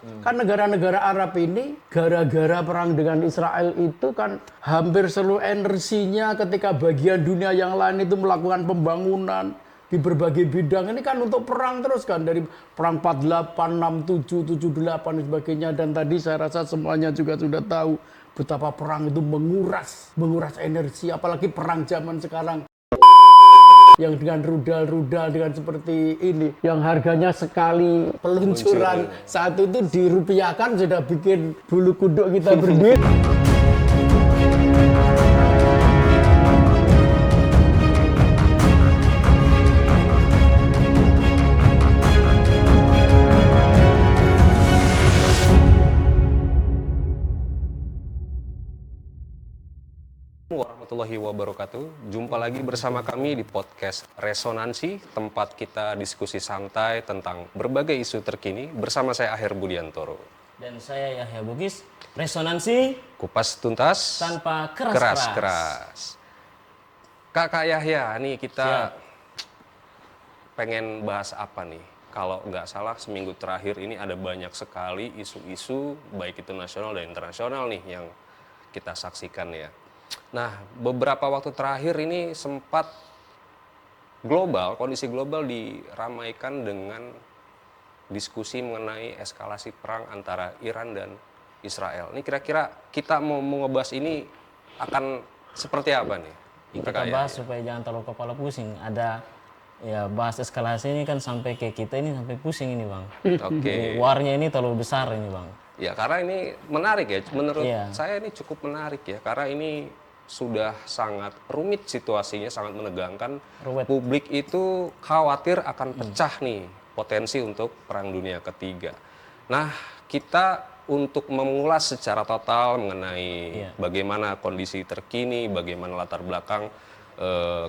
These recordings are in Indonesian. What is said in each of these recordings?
Kan negara-negara Arab ini gara-gara perang dengan Israel itu kan hampir seluruh energinya ketika bagian dunia yang lain itu melakukan pembangunan di berbagai bidang. Ini kan untuk perang terus kan, dari perang 48, 67, 78 dan sebagainya. Dan tadi saya rasa semuanya juga sudah tahu betapa perang itu menguras energi, apalagi perang zaman sekarang yang dengan rudal-rudal dengan seperti ini, yang harganya sekali peluncuran satu itu dirupiahkan sudah bikin bulu kuduk kita berdiri. Warahmatullahi wabarakatuh. Jumpa lagi bersama kami di podcast Resonansi, tempat kita diskusi santai tentang berbagai isu terkini bersama saya Aher Budiantoro. Dan saya Yahya Bugis. Resonansi Kupas tuntas tanpa keras-keras. keras. Kakak Yahya, nih kita pengen bahas apa nih? Kalau nggak salah seminggu terakhir ini ada banyak sekali isu-isu baik itu nasional dan internasional nih yang kita saksikan ya. Nah, beberapa waktu terakhir ini sempat kondisi global diramaikan dengan diskusi mengenai eskalasi perang antara Iran dan Israel. Ini kira-kira kita mau ngebahas ini akan seperti apa nih? Kita bahas supaya jangan terlalu kepala pusing. Ada ya bahas eskalasi ini kan sampai ke kita ini sampai pusing ini Bang. Oke. Warnya ini terlalu besar ini Bang. Ya, karena ini menarik ya. Menurut saya ini cukup menarik ya. Karena ini sudah sangat rumit situasinya, sangat menegangkan. Publik itu khawatir akan pecah nih potensi untuk Perang Dunia Ketiga. Nah, kita untuk mengulas secara total mengenai bagaimana kondisi terkini, bagaimana latar belakang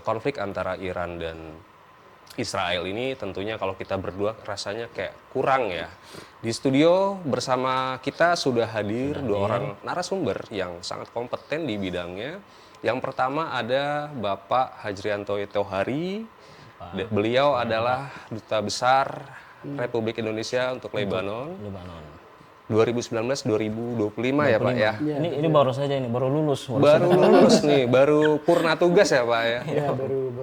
konflik antara Iran dan Israel ini, tentunya kalau kita berdua rasanya kayak kurang ya. Di studio bersama kita sudah hadir dua orang narasumber yang sangat kompeten di bidangnya. Yang pertama ada Bapak Hajrianto Tohari. Beliau adalah Duta Besar Republik Indonesia untuk Lebanon. 2019-2025 ya Pak ya. Ini baru saja ini, baru lulus. Baru lulus nih, baru purna tugas ya Pak ya.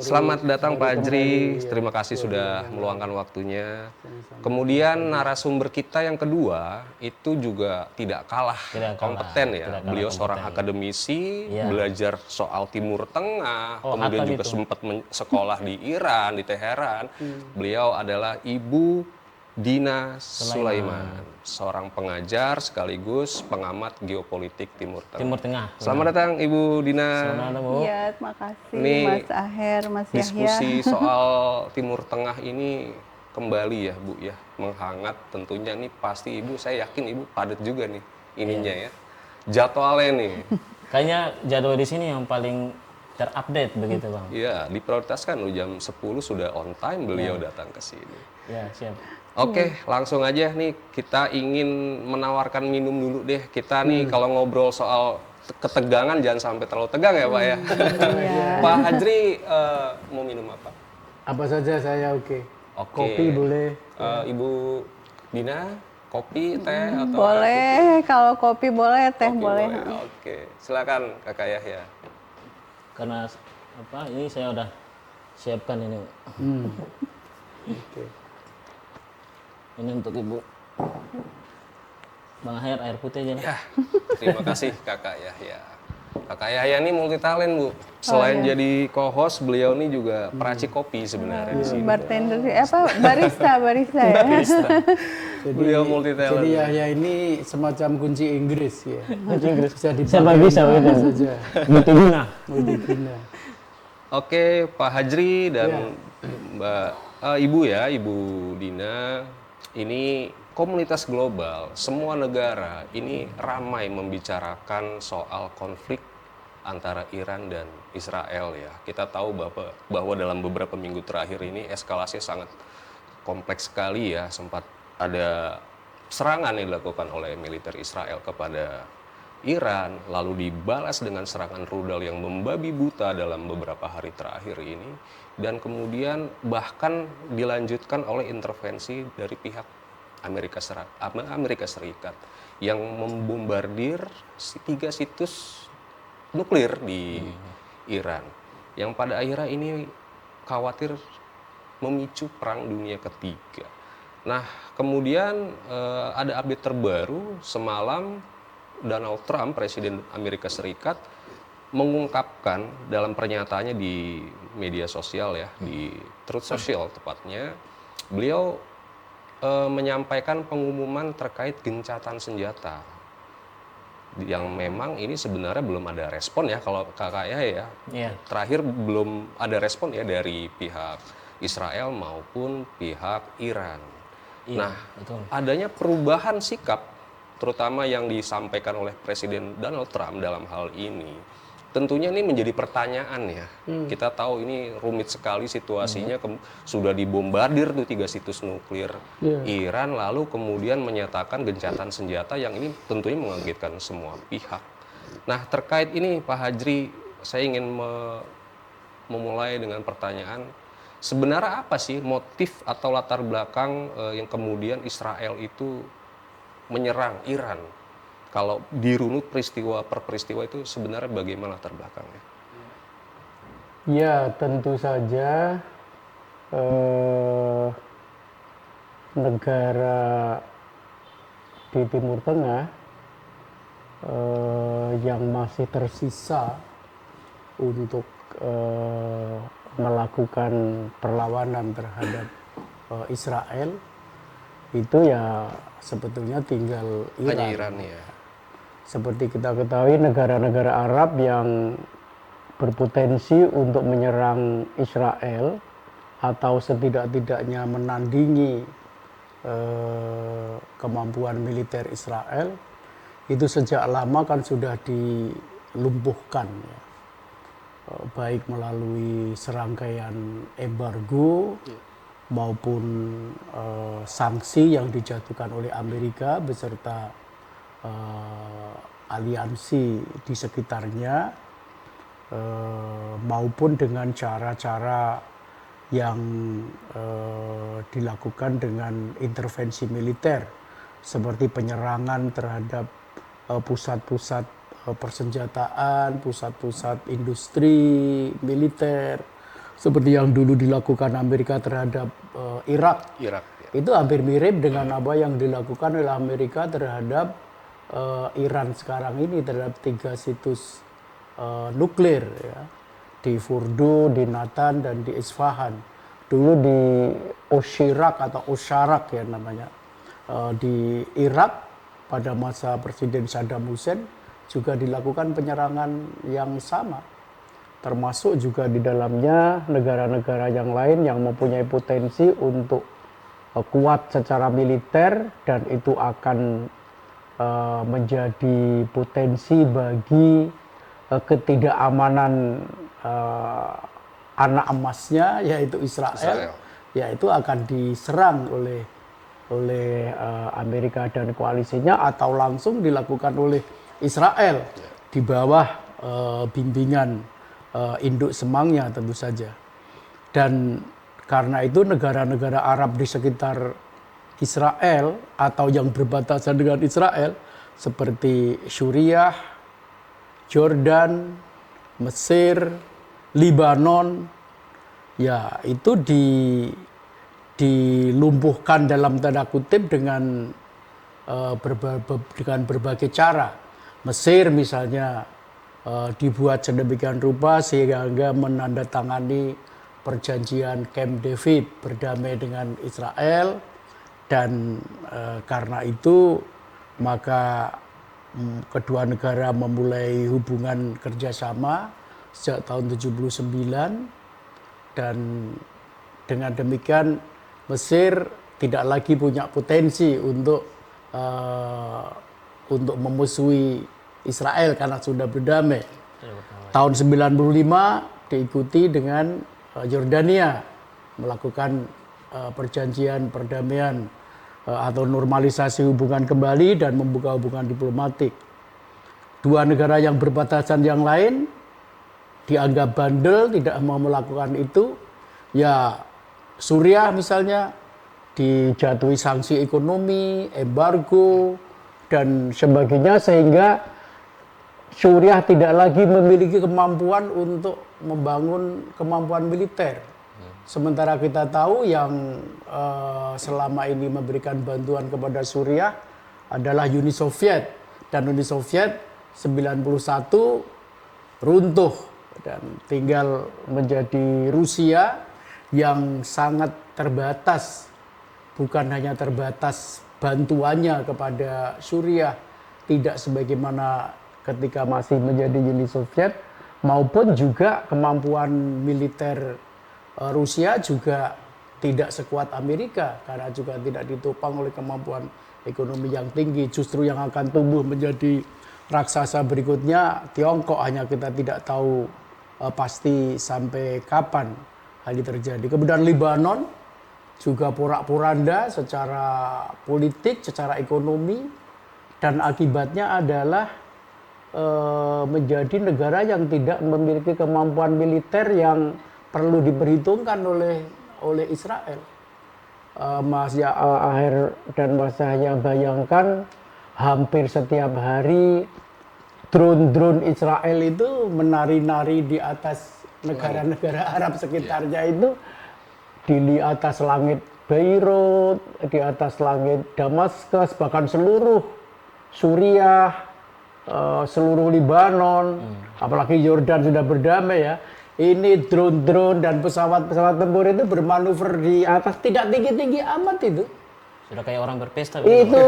Selamat datang Pak Hajri, terima kasih sudah meluangkan waktunya. Kemudian narasumber kita yang kedua itu juga tidak kalah kompeten ya. Beliau seorang akademisi, belajar soal Timur Tengah, kemudian juga sempat sekolah di Iran, di Teheran. Beliau adalah Ibu Dina Sulaiman, seorang pengajar sekaligus pengamat geopolitik Timur Tengah. Selamat datang Ibu Dina. Iya, terima kasih Mas Aher, Mas Yahya. Diskusi soal Timur Tengah ini kembali ya Bu ya, menghangat tentunya nih pasti Ibu, saya yakin Ibu padat juga nih ininya ya. Jadwalnya nih. Kayaknya jadwal di sini yang paling terupdate begitu Bang. Iya, diprioritaskan loh, jam 10 sudah on time beliau datang ke sini. Ya, siap. Oke, langsung aja nih kita ingin menawarkan minum dulu deh. Kita nih kalau ngobrol soal ketegangan jangan sampai terlalu tegang ya Pak ya. Pak Hajri mau minum apa? Apa saja saya oke. Kopi boleh. Ibu Dina, kopi, teh atau boleh, kalau kopi boleh, teh boleh. Oke, silakan Kakak Yahya. Karena ini saya udah siapkan ini. Oke. Ini untuk Ibu. Bang Aher, air putih aja. Ya, terima kasih Kakak Yahya. Kakak Yahya ini multi talent Bu. Selain jadi co-host, beliau ini juga peracik kopi sebenarnya di sini. Bartender, barista ya. Beliau multi talent. Jadi Yahya ini semacam kunci Inggris ya. Kunci Inggris. Siapa bisa begitu saja. Multiguna. Oke, Pak Hajri dan Ibu Dina. Ini komunitas global, semua negara ini ramai membicarakan soal konflik antara Iran dan Israel ya. Kita tahu bahwa dalam beberapa minggu terakhir ini eskalasi sangat kompleks sekali ya. Sempat ada serangan yang dilakukan oleh militer Israel kepada Iran, lalu dibalas dengan serangan rudal yang membabi buta dalam beberapa hari terakhir ini. Dan kemudian bahkan dilanjutkan oleh intervensi dari pihak Amerika Serikat yang membombardir 3 situs nuklir di Iran, yang pada akhirnya ini khawatir memicu perang dunia ketiga. Nah, kemudian ada update terbaru semalam, Donald Trump, Presiden Amerika Serikat, mengungkapkan dalam pernyataannya di media sosial ya, di Truth Social tepatnya, beliau menyampaikan pengumuman terkait gencatan senjata, yang memang ini sebenarnya belum ada respon ya, kalau kakaknya ya, terakhir belum ada respon ya dari pihak Israel maupun pihak Iran. Nah, betul. Adanya perubahan sikap, terutama yang disampaikan oleh Presiden Donald Trump dalam hal ini, tentunya ini menjadi pertanyaan ya. Kita tahu ini rumit sekali situasinya, sudah dibombardir tuh 3 situs nuklir Iran, lalu kemudian menyatakan gencatan senjata yang ini tentunya mengagetkan semua pihak. Nah, terkait ini Pak Hajri, saya ingin memulai dengan pertanyaan, sebenarnya apa sih motif atau latar belakang yang kemudian Israel itu menyerang Iran? Kalau dirunut peristiwa per peristiwa itu sebenarnya bagaimana latar belakangnya? Ya, tentu saja negara di Timur Tengah yang masih tersisa untuk melakukan perlawanan terhadap Israel itu ya sebetulnya tinggal Iran. Hanya Iran ya. Seperti kita ketahui, negara-negara Arab yang berpotensi untuk menyerang Israel atau setidak-tidaknya menandingi kemampuan militer Israel itu sejak lama kan sudah dilumpuhkan ya. Baik melalui serangkaian embargo maupun sanksi yang dijatuhkan oleh Amerika beserta aliansi di sekitarnya, maupun dengan cara-cara yang dilakukan dengan intervensi militer seperti penyerangan terhadap pusat-pusat persenjataan, pusat-pusat industri militer, seperti yang dulu dilakukan Amerika terhadap Irak. Ya. Itu hampir mirip dengan apa yang dilakukan oleh Amerika terhadap Iran sekarang ini, terhadap 3 situs nuklir ya, di Fordo, di Natan, dan di Isfahan. Dulu di Oshirak atau Osharak ya namanya, di Irak pada masa Presiden Saddam Hussein juga dilakukan penyerangan yang sama, termasuk juga di dalamnya negara-negara yang lain yang mempunyai potensi untuk kuat secara militer, dan itu akan menjadi potensi bagi ketidakamanan anak emasnya, yaitu Israel. Ya, itu akan diserang oleh Amerika dan koalisinya, atau langsung dilakukan oleh Israel di bawah bimbingan induk semangnya tentu saja. Dan karena itu negara-negara Arab di sekitar Israel atau yang berbatasan dengan Israel seperti Suriah, Jordan, Mesir, Libanon, ya itu dilumpuhkan dalam tanda kutip dengan berbagai cara. Mesir misalnya dibuat sedemikian rupa sehingga menandatangani perjanjian Camp David berdamai dengan Israel, dan karena itu maka kedua negara memulai hubungan kerjasama sejak tahun 79, dan dengan demikian Mesir tidak lagi punya potensi untuk memusuhi Israel karena sudah berdamai. Tahun 95 diikuti dengan Yordania melakukan perjanjian perdamaian atau normalisasi hubungan kembali dan membuka hubungan diplomatik. Dua negara yang berbatasan yang lain dianggap bandel, tidak mau melakukan itu. Ya, Suriah misalnya dijatuhi sanksi ekonomi, embargo, dan sebagainya, sehingga Suriah tidak lagi memiliki kemampuan untuk membangun kemampuan militer. Sementara kita tahu yang selama ini memberikan bantuan kepada Suriah adalah Uni Soviet, dan Uni Soviet 91 runtuh dan tinggal menjadi Rusia yang sangat terbatas. Bukan hanya terbatas bantuannya kepada Suriah, tidak sebagaimana ketika masih menjadi Uni Soviet, maupun juga kemampuan militer Rusia juga tidak sekuat Amerika, karena juga tidak ditopang oleh kemampuan ekonomi yang tinggi. Justru yang akan tumbuh menjadi raksasa berikutnya Tiongkok, hanya kita tidak tahu pasti sampai kapan hal ini terjadi. Kemudian Lebanon juga porak-poranda secara politik, secara ekonomi, dan akibatnya adalah menjadi negara yang tidak memiliki kemampuan militer yang perlu diperhitungkan oleh Israel. Mas Aher dan Mas Yahya bayangkan, hampir setiap hari drone-drone Israel itu menari-nari di atas negara-negara Arab sekitarnya itu, di atas langit Beirut, di atas langit Damaskus, bahkan seluruh Suriah, seluruh Libanon, apalagi Yordan sudah berdamai ya. Ini drone-drone dan pesawat-pesawat tempur itu bermanuver di atas, tidak tinggi-tinggi amat itu. Sudah kayak orang berpesta. Itu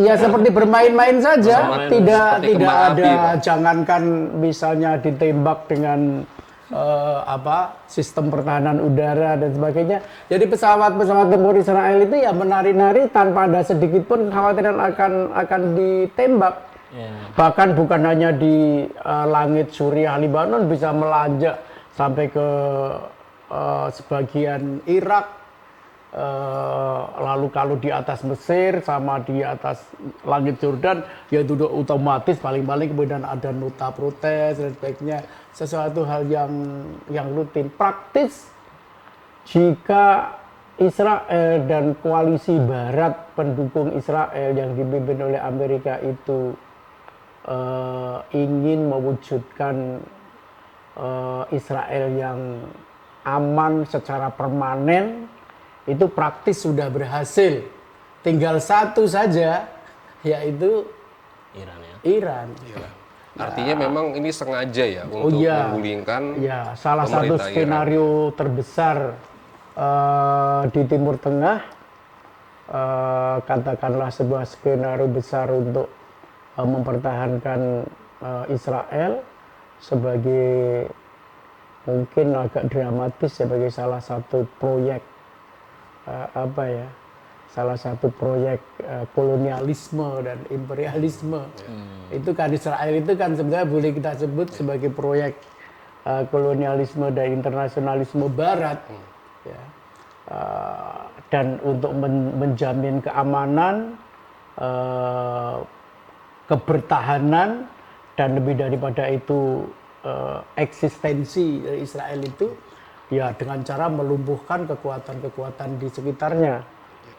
ya seperti bermain-main saja, tidak ada, jangankan misalnya ditembak dengan sistem pertahanan udara dan sebagainya. Jadi pesawat-pesawat tempur Israel itu ya menari-nari tanpa ada sedikit pun kekhawatiran akan ditembak. Bahkan bukan hanya di langit Suriah, Libanon, bisa melanjak sampai ke sebagian Irak, lalu kalau di atas Mesir sama di atas langit Jordan, ya itu otomatis paling-paling kemudian ada nota protes dan sebagainya, sesuatu hal yang rutin. Praktis jika Israel dan koalisi Barat pendukung Israel yang dipimpin oleh Amerika itu ingin mewujudkan Israel yang aman secara permanen, itu praktis sudah berhasil. Tinggal satu saja, yaitu Iran ya. Iran. Artinya memang ini sengaja ya untuk menggulingkan salah satu skenario terbesar di Timur Tengah, katakanlah sebuah skenario besar untuk mempertahankan Israel sebagai, mungkin agak dramatis, sebagai salah satu proyek salah satu proyek kolonialisme dan imperialisme. Itu kan Israel itu kan sebenarnya boleh kita sebut sebagai proyek kolonialisme dan internasionalisme Barat, ya. Dan untuk menjamin keamanan, kebertahanan, dan lebih daripada itu eksistensi dari Israel itu, ya dengan cara melumpuhkan kekuatan-kekuatan di sekitarnya.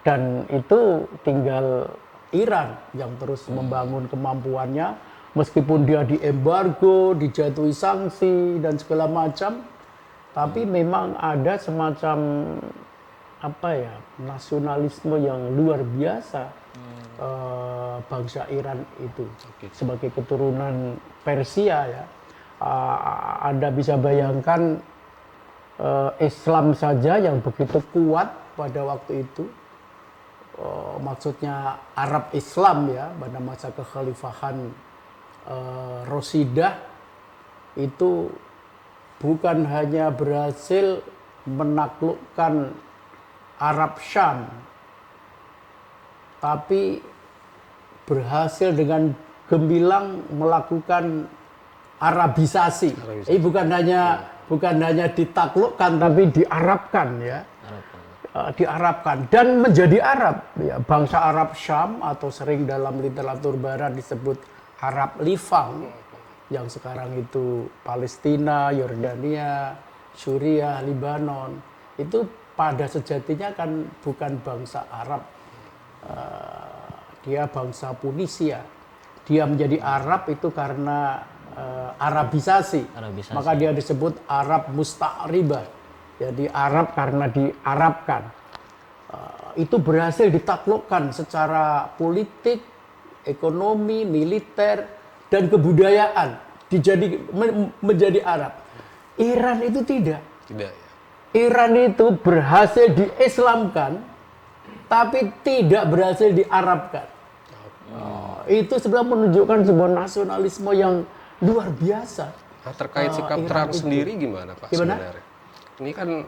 Dan itu tinggal Iran yang terus membangun kemampuannya, meskipun dia diembargo, dijatuhi sanksi dan segala macam, tapi memang ada semacam nasionalisme yang luar biasa bangsa Iran itu. Sebagai keturunan Persia ya, Anda bisa bayangkan Islam saja yang begitu kuat pada waktu itu, maksudnya Arab Islam ya, pada masa kekhalifahan Rosidah, itu bukan hanya berhasil menaklukkan Arab Syam, tapi berhasil dengan gemilang melakukan Arabisasi. Ini bukan hanya ditaklukkan, tapi diarabkan ya. Diarabkan dan menjadi Arab ya. Bangsa Arab Syam, atau sering dalam literatur Barat disebut Arab Livang, yang sekarang itu Palestina, Yordania, Suriah, Libanon, itu pada sejatinya kan bukan bangsa Arab. Dia bangsa Punisia. Dia menjadi Arab itu karena Arabisasi. Maka dia disebut Arab Musta'ribah. Jadi Arab karena diarabkan. Itu berhasil ditaklukkan secara politik, ekonomi, militer, dan kebudayaan. Menjadi Arab. Iran itu tidak. Tidak ya. Iran itu berhasil diislamkan, tapi tidak berhasil diarabkan. Itu sebenarnya menunjukkan sebuah nasionalisme yang luar biasa. Nah, terkait sikap Iran Trump itu. sendiri gimana Pak Gimana? sebenarnya? Ini kan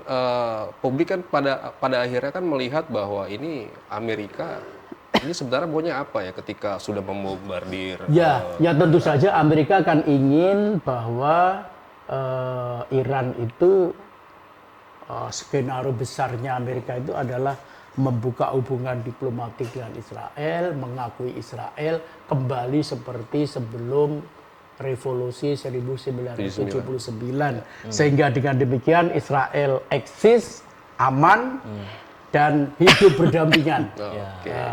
publik kan pada akhirnya kan melihat bahwa ini Amerika ini sebenarnya maunya apa ya ketika sudah membombardir? Ya tentu saja Amerika akan ingin bahwa Iran itu skenario besarnya Amerika itu adalah membuka hubungan diplomatik dengan Israel, mengakui Israel kembali seperti sebelum revolusi 1979. Sehingga dengan demikian Israel eksis, aman, dan hidup berdampingan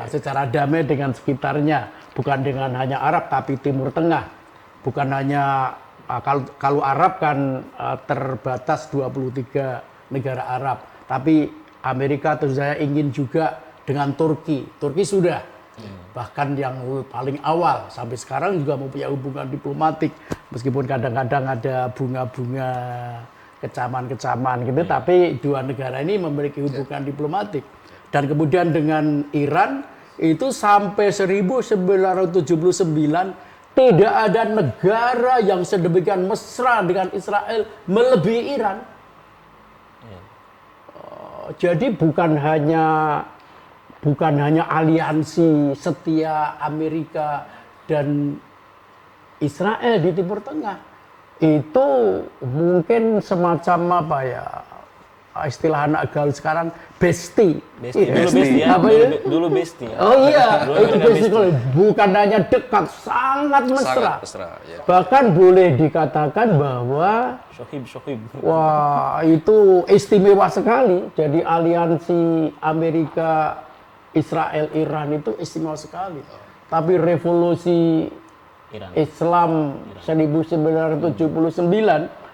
secara damai dengan sekitarnya. Bukan dengan hanya Arab, tapi Timur Tengah. Bukan hanya, kalau Arab kan terbatas 23 negara Arab. Tapi Amerika tentu saja ingin juga dengan Turki. Turki sudah. Bahkan yang paling awal sampai sekarang juga mempunyai hubungan diplomatik. Meskipun kadang-kadang ada bunga-bunga kecaman-kecaman gitu. Tapi dua negara ini memiliki hubungan diplomatik. Dan kemudian dengan Iran itu sampai 1979 tidak ada negara yang sedemikian mesra dengan Israel melebihi Iran. Jadi bukan hanya aliansi setia Amerika dan Israel di Timur Tengah. Itu mungkin semacam apa ya, istilah anak gaul sekarang, bestie. Dulu bestie. Oh iya, itu bestie. Bukan hanya dekat, sangat mesra. Sangat mesra, ya. Bahkan boleh dikatakan bahwa Sohib. wah, itu istimewa sekali. Jadi aliansi Amerika, Israel, Iran itu istimewa sekali. Tapi revolusi Islam 1979,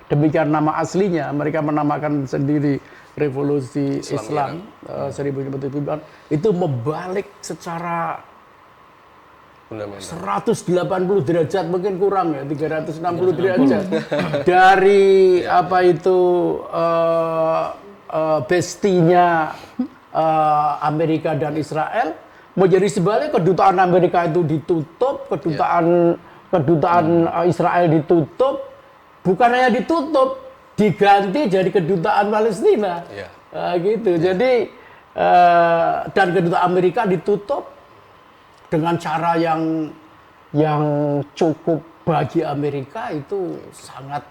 demikian nama aslinya, mereka menamakan sendiri revolusi Islam 1979, itu membalik secara 180 derajat, mungkin kurang ya, 360 derajat dari apa itu bestinya Amerika dan Israel menjadi sebalik. Kedutaan Amerika itu ditutup, kedutaan Israel ditutup, bukan hanya ditutup, diganti jadi kedutaan Palestina, gitu. Jadi dan kedutaan Amerika ditutup dengan cara yang cukup bagi Amerika itu sangat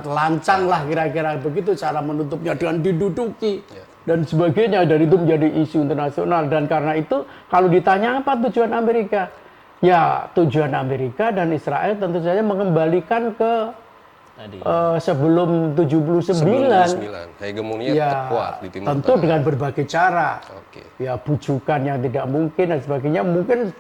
lancang lah, kira-kira begitu cara menutupnya, dengan diduduki dan sebagainya, dan itu menjadi isu internasional. Dan karena itu kalau ditanya apa tujuan Amerika, ya tujuan Amerika dan Israel tentu saja mengembalikan ke sebelum 79. Hegemoninya tetap kuat di Timur Tentu Tengah. dengan berbagai cara. Ya bujukan yang tidak mungkin dan sebagainya, mungkin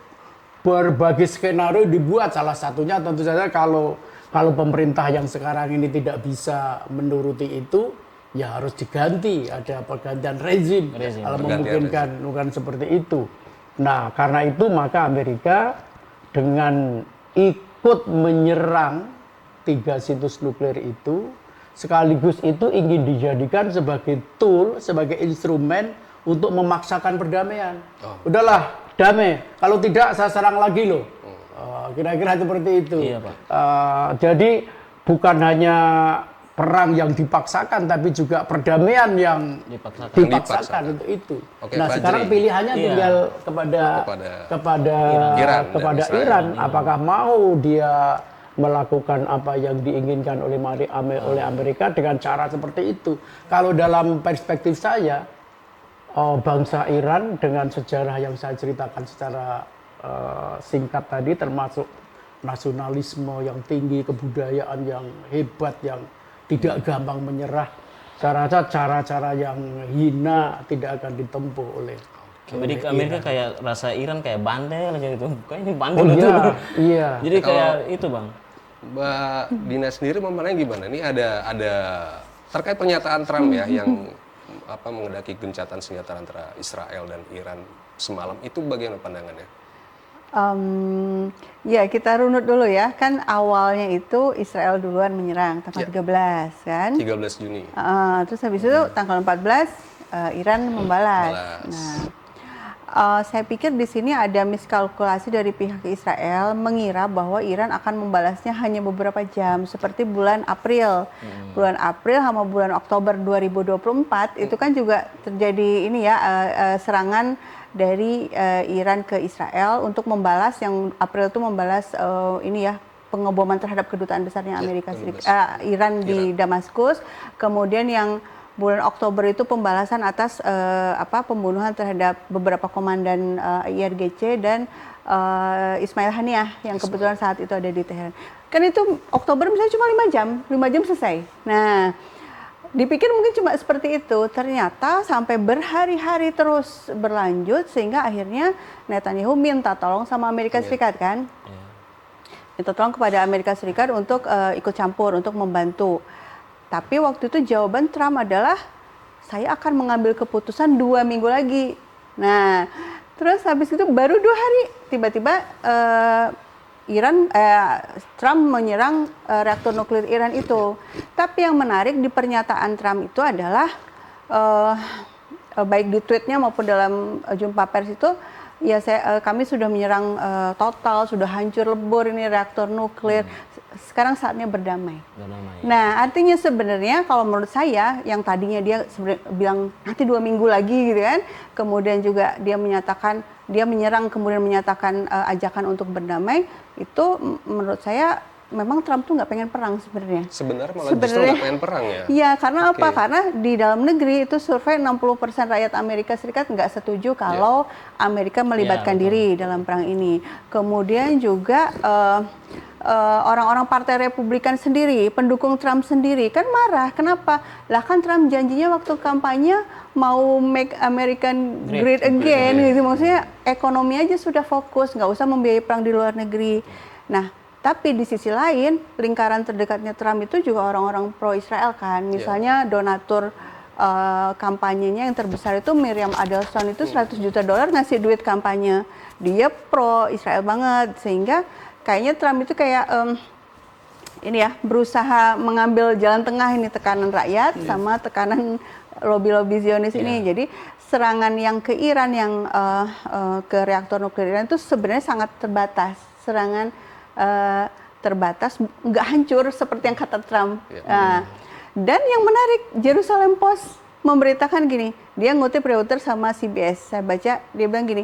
berbagai skenario dibuat. Salah satunya tentu saja kalau pemerintah yang sekarang ini tidak bisa menuruti itu, ya harus diganti, ada pergantian rezim. Kalau memungkinkan, bukan seperti itu. Nah, karena itu maka Amerika dengan ikut menyerang 3 situs nuklir itu, sekaligus itu ingin dijadikan sebagai tool, sebagai instrumen untuk memaksakan perdamaian. Udahlah, damai. Kalau tidak, saya serang lagi loh. Kira-kira seperti itu. Iya, Pak. Jadi bukan hanya perang yang dipaksakan, tapi juga perdamaian yang dipaksakan untuk itu. Oke, Nah, sekarang pilihannya tinggal kepada Iran. Apakah mau dia melakukan apa yang diinginkan oleh Amerika dengan cara seperti itu? Kalau dalam perspektif saya, bangsa Iran dengan sejarah yang saya ceritakan secara singkat tadi, termasuk nasionalisme yang tinggi, kebudayaan yang hebat, yang tidak gampang menyerah, Saya rasa cara-cara yang hina tidak akan ditempuh oleh Amerika kayak rasa Iran kayak bandel aja gitu. Kayak ini bandel Oh gitu. iya. Jadi kayak itu Bang. Mbak Dina sendiri memandangnya gimana? Ini ada terkait pernyataan Trump ya yang mengendaki gencatan senjata antara Israel dan Iran semalam, itu bagaimana pandangannya? Ya kita runut dulu ya, kan awalnya itu Israel duluan menyerang tanggal 13 kan. 13 Juni. Terus habis itu tanggal 14 Iran membalas. Nah, saya pikir di sini ada miskalkulasi dari pihak Israel mengira bahwa Iran akan membalasnya hanya beberapa jam seperti bulan April. Bulan April sama bulan Oktober 2024 itu kan juga terjadi ini ya serangan dari Iran ke Israel untuk membalas, yang April itu membalas ini ya pengeboman terhadap kedutaan besarnya Amerika Serikat Iran di Damaskus. Kemudian yang bulan Oktober itu pembalasan atas pembunuhan terhadap beberapa komandan IRGC dan Ismail Haniyah yang kebetulan saat itu ada di Teheran. Kan itu Oktober misalnya cuma 5 jam selesai. Nah, dipikir mungkin cuma seperti itu, ternyata sampai berhari-hari terus berlanjut sehingga akhirnya Netanyahu minta tolong sama Amerika Serikat kan. Minta tolong kepada Amerika Serikat untuk ikut campur, untuk membantu. Tapi waktu itu jawaban Trump adalah saya akan mengambil keputusan 2 minggu lagi. Nah, terus habis itu baru 2 hari tiba-tiba Trump menyerang reaktor nuklir Iran itu. Tapi yang menarik di pernyataan Trump itu adalah baik di tweetnya maupun dalam jumpa pers itu, ya kami sudah menyerang total, sudah hancur lebur ini reaktor nuklir. Sekarang saatnya berdamai. Nah, artinya sebenarnya kalau menurut saya yang tadinya dia bilang nanti 2 minggu lagi gitu kan, kemudian juga dia menyatakan dia menyerang kemudian menyatakan ajakan untuk berdamai, itu menurut saya memang Trump tuh nggak pengen perang sebenarnya. Sebenarnya malah justru nggak pengen perang ya? Iya, karena apa? Karena di dalam negeri itu survei 60% rakyat Amerika Serikat nggak setuju kalau Amerika melibatkan diri dalam perang ini. Kemudian juga orang-orang Partai Republikan sendiri, pendukung Trump sendiri kan marah. Kenapa? Lah kan Trump janjinya waktu kampanye mau make American great again gitu. Maksudnya ekonomi aja sudah fokus, nggak usah membiayai perang di luar negeri. Nah, tapi di sisi lain, lingkaran terdekatnya Trump itu juga orang-orang pro-Israel kan. Misalnya donatur kampanyenya yang terbesar itu Miriam Adelson itu $100 juta ngasih duit kampanye. Dia pro-Israel banget, sehingga kayaknya Trump itu kayak ini ya berusaha mengambil jalan tengah ini, tekanan rakyat sama tekanan lobby-lobby Zionis ini. Jadi serangan yang ke Iran, yang ke reaktor nuklir Iran itu sebenarnya sangat terbatas. Serangan terbatas, nggak hancur seperti yang kata Trump. Dan yang menarik, Jerusalem Post memberitakan gini, dia ngutip Reuters sama CBS. Saya baca, dia bilang gini,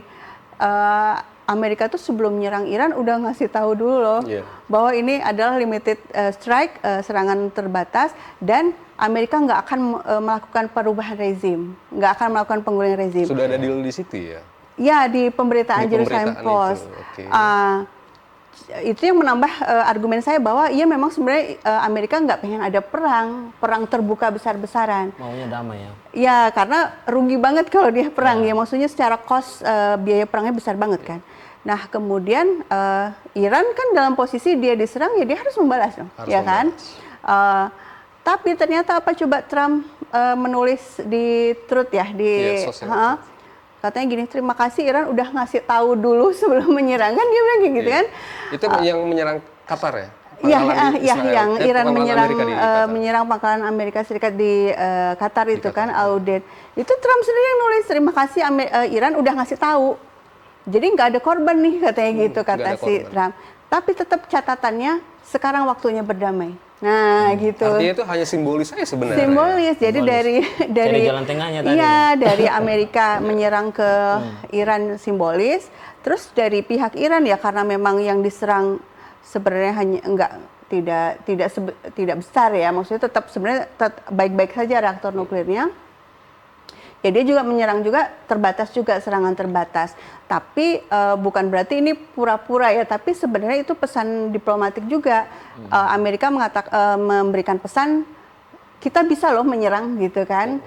Amerika tuh sebelum menyerang Iran udah ngasih tahu dulu loh bahwa ini adalah limited strike, serangan terbatas, dan Amerika nggak akan melakukan perubahan rezim, nggak akan melakukan penggulingan rezim. Sudah ada deal di situ ya? Ya, di pemberitaan Jerusalem Post. Itu yang menambah argumen saya bahwa iya memang sebenarnya Amerika nggak pengen ada perang terbuka besar-besaran. Maunya damai ya? Ya, karena rugi banget kalau dia perang ya, maksudnya secara cost biaya perangnya besar banget kan. Nah, kemudian Iran kan dalam posisi dia diserang ya dia harus membalas dong, ya kan? Tapi ternyata apa coba Trump menulis di Truth ya di katanya gini, terima kasih Iran udah ngasih tahu dulu sebelum menyerang, kan dia bilang gitu kan. Itu yang menyerang Qatar ya? Iya, yang Iran menyerang pangkalan Amerika Serikat di Qatar itu kan, Al-Udeid. Itu Trump sendiri yang nulis, terima kasih Iran udah ngasih tahu. Jadi nggak ada korban nih katanya gitu, kata si Trump. Tapi tetap catatannya sekarang waktunya berdamai. Nah, gitu. Artinya itu hanya simbolis saja sebenarnya. Simbolis. Jadi dari jalan tengahnya tadi. Iya, dari Amerika menyerang ke Iran simbolis. Terus dari pihak Iran ya karena memang yang diserang sebenarnya hanya tidak besar ya. Maksudnya tetap sebenarnya baik-baik saja reaktor nuklirnya. Ya dia juga menyerang juga terbatas juga, serangan terbatas. Tapi bukan berarti ini pura-pura ya, tapi sebenarnya itu pesan diplomatik juga. Amerika memberikan pesan kita bisa loh menyerang gitu kan.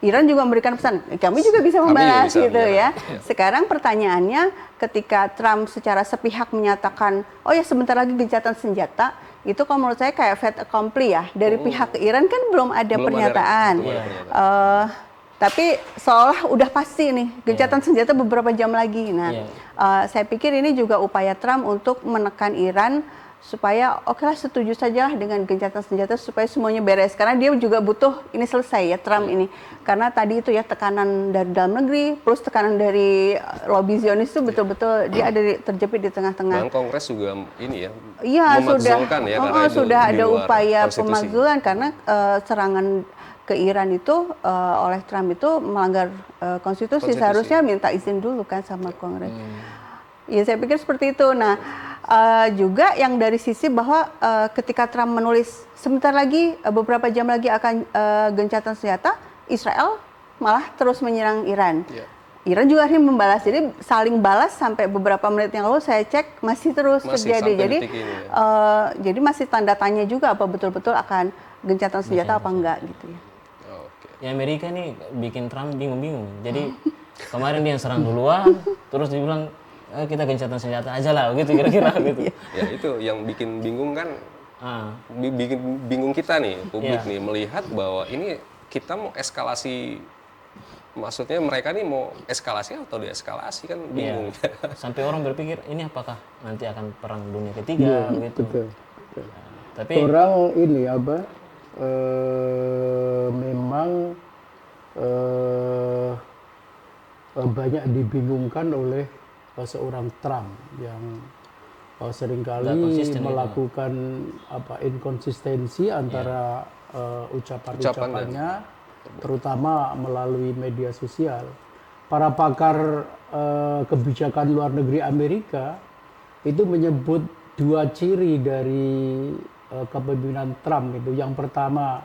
Iran juga memberikan pesan, kami juga bisa membalas bisa gitu menyerang. ya. Sekarang pertanyaannya, ketika Trump secara sepihak menyatakan, oh ya sebentar lagi gencatan senjata, itu kalau menurut saya kayak fait accompli ya. Dari pihak Iran kan belum ada pernyataan. Tapi seolah udah pasti nih, gencatan senjata beberapa jam lagi. Nah, saya pikir ini juga upaya Trump untuk menekan Iran, supaya oke lah setuju sajalah dengan gencatan senjata supaya semuanya beres, karena dia juga butuh ini selesai ya Trump ini, karena tadi itu ya tekanan dari dalam negeri plus tekanan dari lobby Zionis itu betul-betul dia ada terjepit di tengah-tengah. Dan Kongres juga ini ya, Iya memakzulkan ya, karena itu sudah di ada luar upaya konstitusi. pemakzulan karena serangan ke Iran itu oleh Trump itu melanggar konstitusi. Seharusnya minta izin dulu kan sama Kongres. Ya saya pikir seperti itu. Nah juga yang dari sisi bahwa ketika Trump menulis sebentar lagi beberapa jam lagi akan gencatan senjata, Israel malah terus menyerang Iran. Iran juga akhirnya membalas, jadi saling balas sampai beberapa menit yang lalu saya cek masih terus terjadi. Jadi jadi masih tanda tanya juga apa betul-betul akan gencatan senjata apa enggak gitu ya. Ya Amerika nih bikin Trump bingung-bingung. Jadi kemarin dia yang serang duluan, terus dibilang kita gencatan senjata aja lah, gitu kira-kira gitu. Ya itu yang bikin bingung kan, bikin bingung kita nih publik nih melihat bahwa ini kita mau eskalasi, maksudnya mereka nih mau eskalasi atau deeskalasi kan bingung. Sampai orang berpikir ini apakah nanti akan perang dunia ketiga gitu. Betul. Tapi orang ini apa? Memang banyak dibingungkan oleh seorang Trump yang seringkali melakukan inkonsistensi antara ucapan-ucapannya, terutama melalui media sosial. Para pakar kebijakan luar negeri Amerika itu menyebut dua ciri dari kepemimpinan Trump itu. Yang pertama,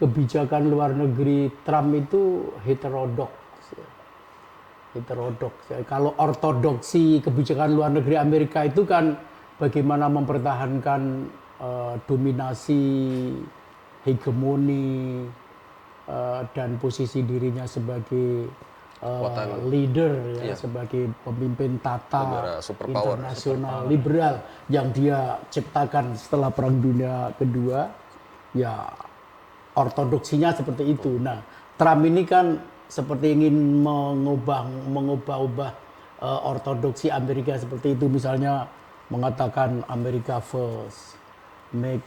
kebijakan luar negeri Trump itu heterodoks. Kalau ortodoksi kebijakan luar negeri Amerika itu kan bagaimana mempertahankan dominasi, hegemoni, dan posisi dirinya sebagai leader, sebagai pemimpin tata internasional liberal yang dia ciptakan setelah Perang Dunia Kedua, ya ortodoksinya seperti itu. Nah, Trump ini kan seperti ingin mengubah ortodoksi Amerika seperti itu, misalnya mengatakan America first, make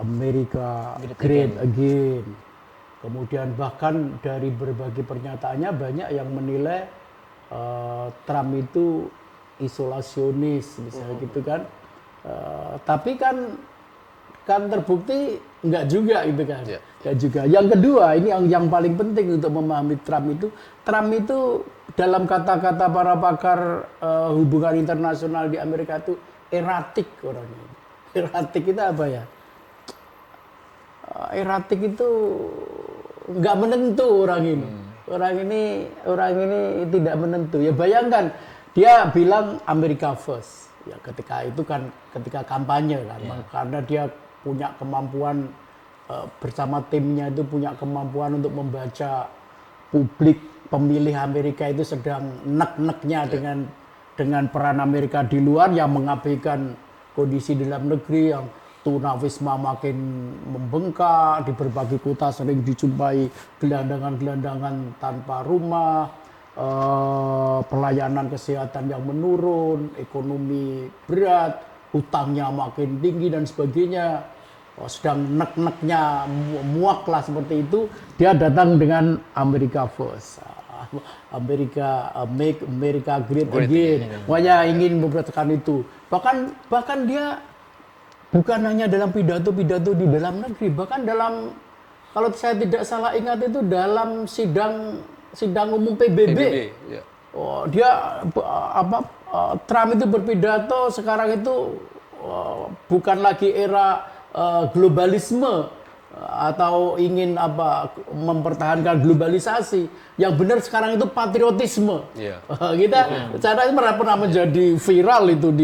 America great again. Kemudian bahkan dari berbagai pernyataannya banyak yang menilai Trump itu isolasionis misalnya gitu kan. Tapi kan terbukti enggak juga gitu kan. Enggak juga. Yang kedua, ini yang paling penting untuk memahami Trump itu dalam kata-kata para pakar hubungan internasional di Amerika itu eratik orangnya. Eratik itu apa ya? Eratik itu nggak menentu orang ini. Orang ini tidak menentu. Ya bayangkan dia bilang America first. Ya ketika itu kan ketika kampanye kan, karena dia punya kemampuan bersama timnya itu punya kemampuan untuk membaca publik pemilih Amerika itu sedang nek-neknya dengan peran Amerika di luar yang mengabaikan kondisi di dalam negeri yang tunawisma makin membengkak, di berbagai kota sering dijumpai gelandangan-gelandangan tanpa rumah, pelayanan kesehatan yang menurun, ekonomi berat, hutangnya makin tinggi dan sebagainya. Sedang nek-neknya muak lah seperti itu, dia datang dengan America first. Make America great again. Makanya ingin memperhatikan itu. Bahkan dia bukan hanya dalam pidato-pidato di dalam negeri, bahkan dalam, kalau saya tidak salah ingat itu dalam sidang umum PBB. Dia Trump itu berpidato sekarang itu bukan lagi era globalisme atau ingin mempertahankan globalisasi. Yang benar sekarang itu patriotisme. Kita cara itu pernah menjadi viral itu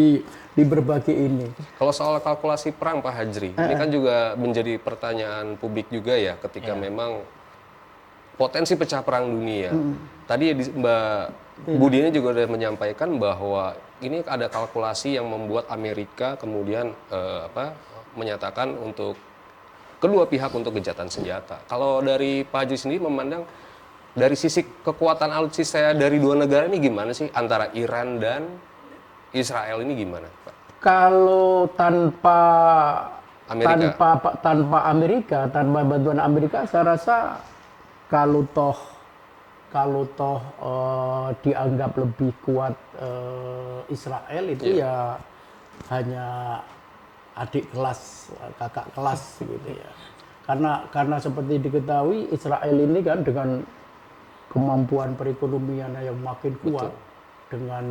di berbagai ini. Kalau soal kalkulasi perang Pak Hajri, ini kan juga menjadi pertanyaan publik juga ya ketika memang potensi pecah perang dunia. Tadi Mbak Budini juga sudah menyampaikan bahwa ini ada kalkulasi yang membuat Amerika kemudian menyatakan untuk kedua pihak untuk gencatan senjata. Kalau dari Pak Hajri sendiri memandang dari sisi kekuatan alutsista dari dua negara ini gimana sih antara Iran dan Israel ini gimana, Pak? Kalau tanpa Amerika. Amerika, tanpa bantuan Amerika, saya rasa kalau toh dianggap lebih kuat Israel itu ya hanya adik kelas, kakak kelas gitu ya. Karena seperti diketahui Israel ini kan dengan kemampuan perekonomian yang makin kuat, dengan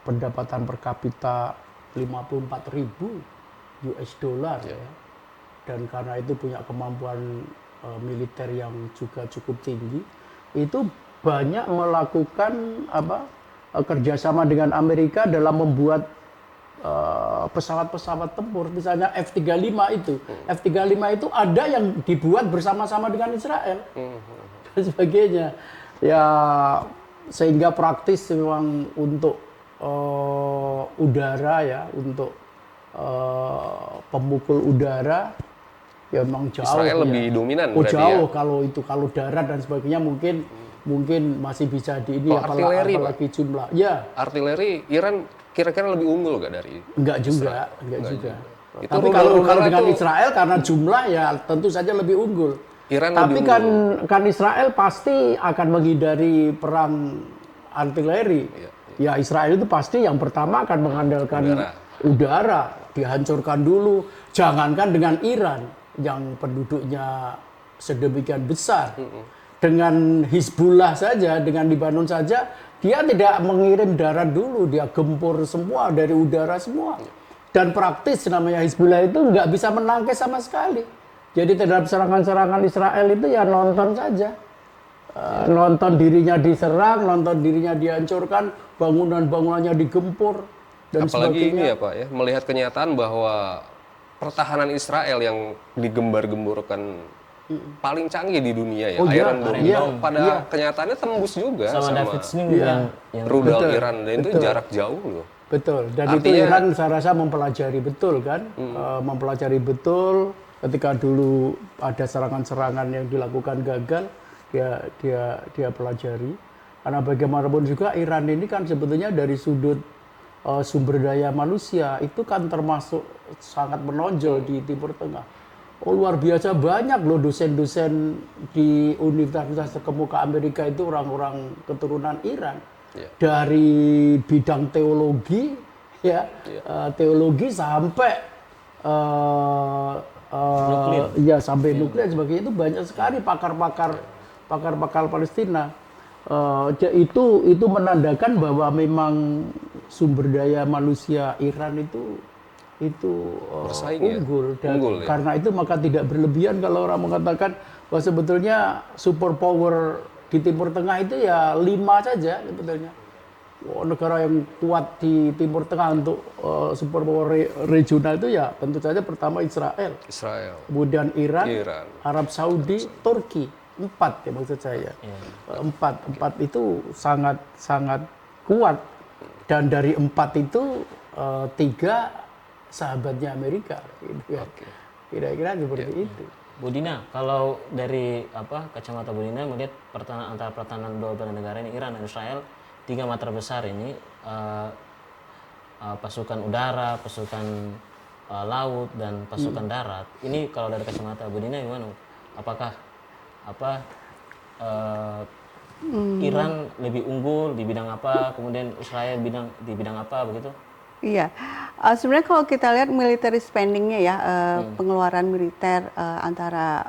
pendapatan per kapita 54.000 US dollar ya. Dan karena itu punya kemampuan militer yang juga cukup tinggi, itu banyak melakukan kerjasama dengan Amerika dalam membuat pesawat-pesawat tempur, misalnya F-35 itu. F-35 itu ada yang dibuat bersama-sama dengan Israel dan sebagainya. Ya, sehingga praktis memang untuk udara ya, untuk pemukul udara ya memang jauh. Israel ya. lebih dominan berarti jauh ya? Kalau darat dan sebagainya mungkin masih bisa di ini apalagi jumlah. Ya. Artileri Iran kira-kira lebih unggul gak dari? Enggak juga. Tapi kalau dengan Israel karena jumlah ya tentu saja lebih unggul. Iran tapi lebih kan Israel pasti akan menghindari perang artileri. Ya Israel itu pasti yang pertama akan mengandalkan udara, dihancurkan dulu. Jangankan dengan Iran yang penduduknya sedemikian besar. Dengan Hizbullah saja, dengan Lebanon saja, dia tidak mengirim darat dulu, dia gempur semua dari udara semua. Dan praktis namanya Hizbullah itu nggak bisa menangkis sama sekali. Jadi terhadap serangan-serangan Israel itu ya nonton saja. Nonton dirinya diserang, nonton dirinya dihancurkan, bangunan-bangunannya digempur, dan apalagi sebagainya. ini ya Pak ya, melihat kenyataan bahwa pertahanan Israel yang digembar-gemborkan paling canggih di dunia ya, Iron Dome. Pada kenyataannya tembus juga sama David Sling yang rudal Iran, dan itu jarak jauh loh. Betul, dan artinya, itu Iran saya rasa mempelajari betul kan, mempelajari betul ketika dulu ada serangan-serangan yang dilakukan gagal, dia pelajari. Karena bagaimanapun juga Iran ini kan sebetulnya dari sudut sumber daya manusia itu kan termasuk sangat menonjol di Timur Tengah. Oh, luar biasa banyak loh dosen-dosen di universitas terkemuka Amerika itu orang-orang keturunan Iran. Dari bidang teologi ya, teologi sampai ya sampai nuklir sebagainya, itu banyak sekali pakar-pakar Palestina. Itu menandakan bahwa memang sumber daya manusia Iran itu unggul, dan karena itu maka tidak berlebihan kalau orang mengatakan bahwa sebetulnya superpower di Timur Tengah itu ya 5 saja sebetulnya. Negara yang kuat di Timur Tengah untuk superpower regional itu ya tentu saja pertama Israel. Kemudian Iran, Arab Saudi, Turki. 4 ya maksud saya. 4 itu sangat kuat, dan dari 4 itu 3 sahabatnya Amerika, gitu ya. Kira-kira seperti itu. Bu Dina, kalau dari kacamata Bu Dina melihat antara pertahanan dua belah negara ini, Iran dan Israel, 3 matra besar ini, pasukan udara, pasukan laut, dan pasukan darat. Ini kalau dari kacamata Bu Dina gimana? Apakah Iran lebih unggul di bidang apa, kemudian Israel di bidang apa begitu? Iya, sebenarnya kalau kita lihat military spending-nya ya, pengeluaran militer antara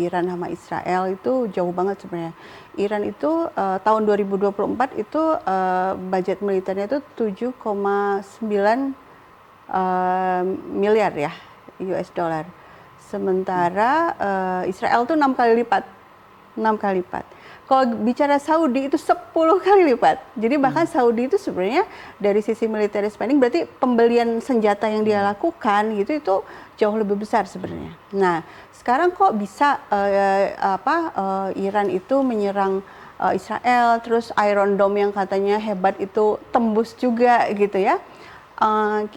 Iran sama Israel itu jauh banget sebenarnya. Iran itu tahun 2024 itu budget militernya itu 7,9 miliar ya US dollar. Sementara Israel itu 6 kali lipat. Kalau bicara Saudi itu 10 kali lipat. Jadi bahkan Saudi itu sebenarnya dari sisi military spending berarti pembelian senjata yang dia lakukan gitu itu jauh lebih besar sebenarnya. Nah, sekarang kok bisa Iran itu menyerang Israel, terus Iron Dome yang katanya hebat itu tembus juga gitu ya.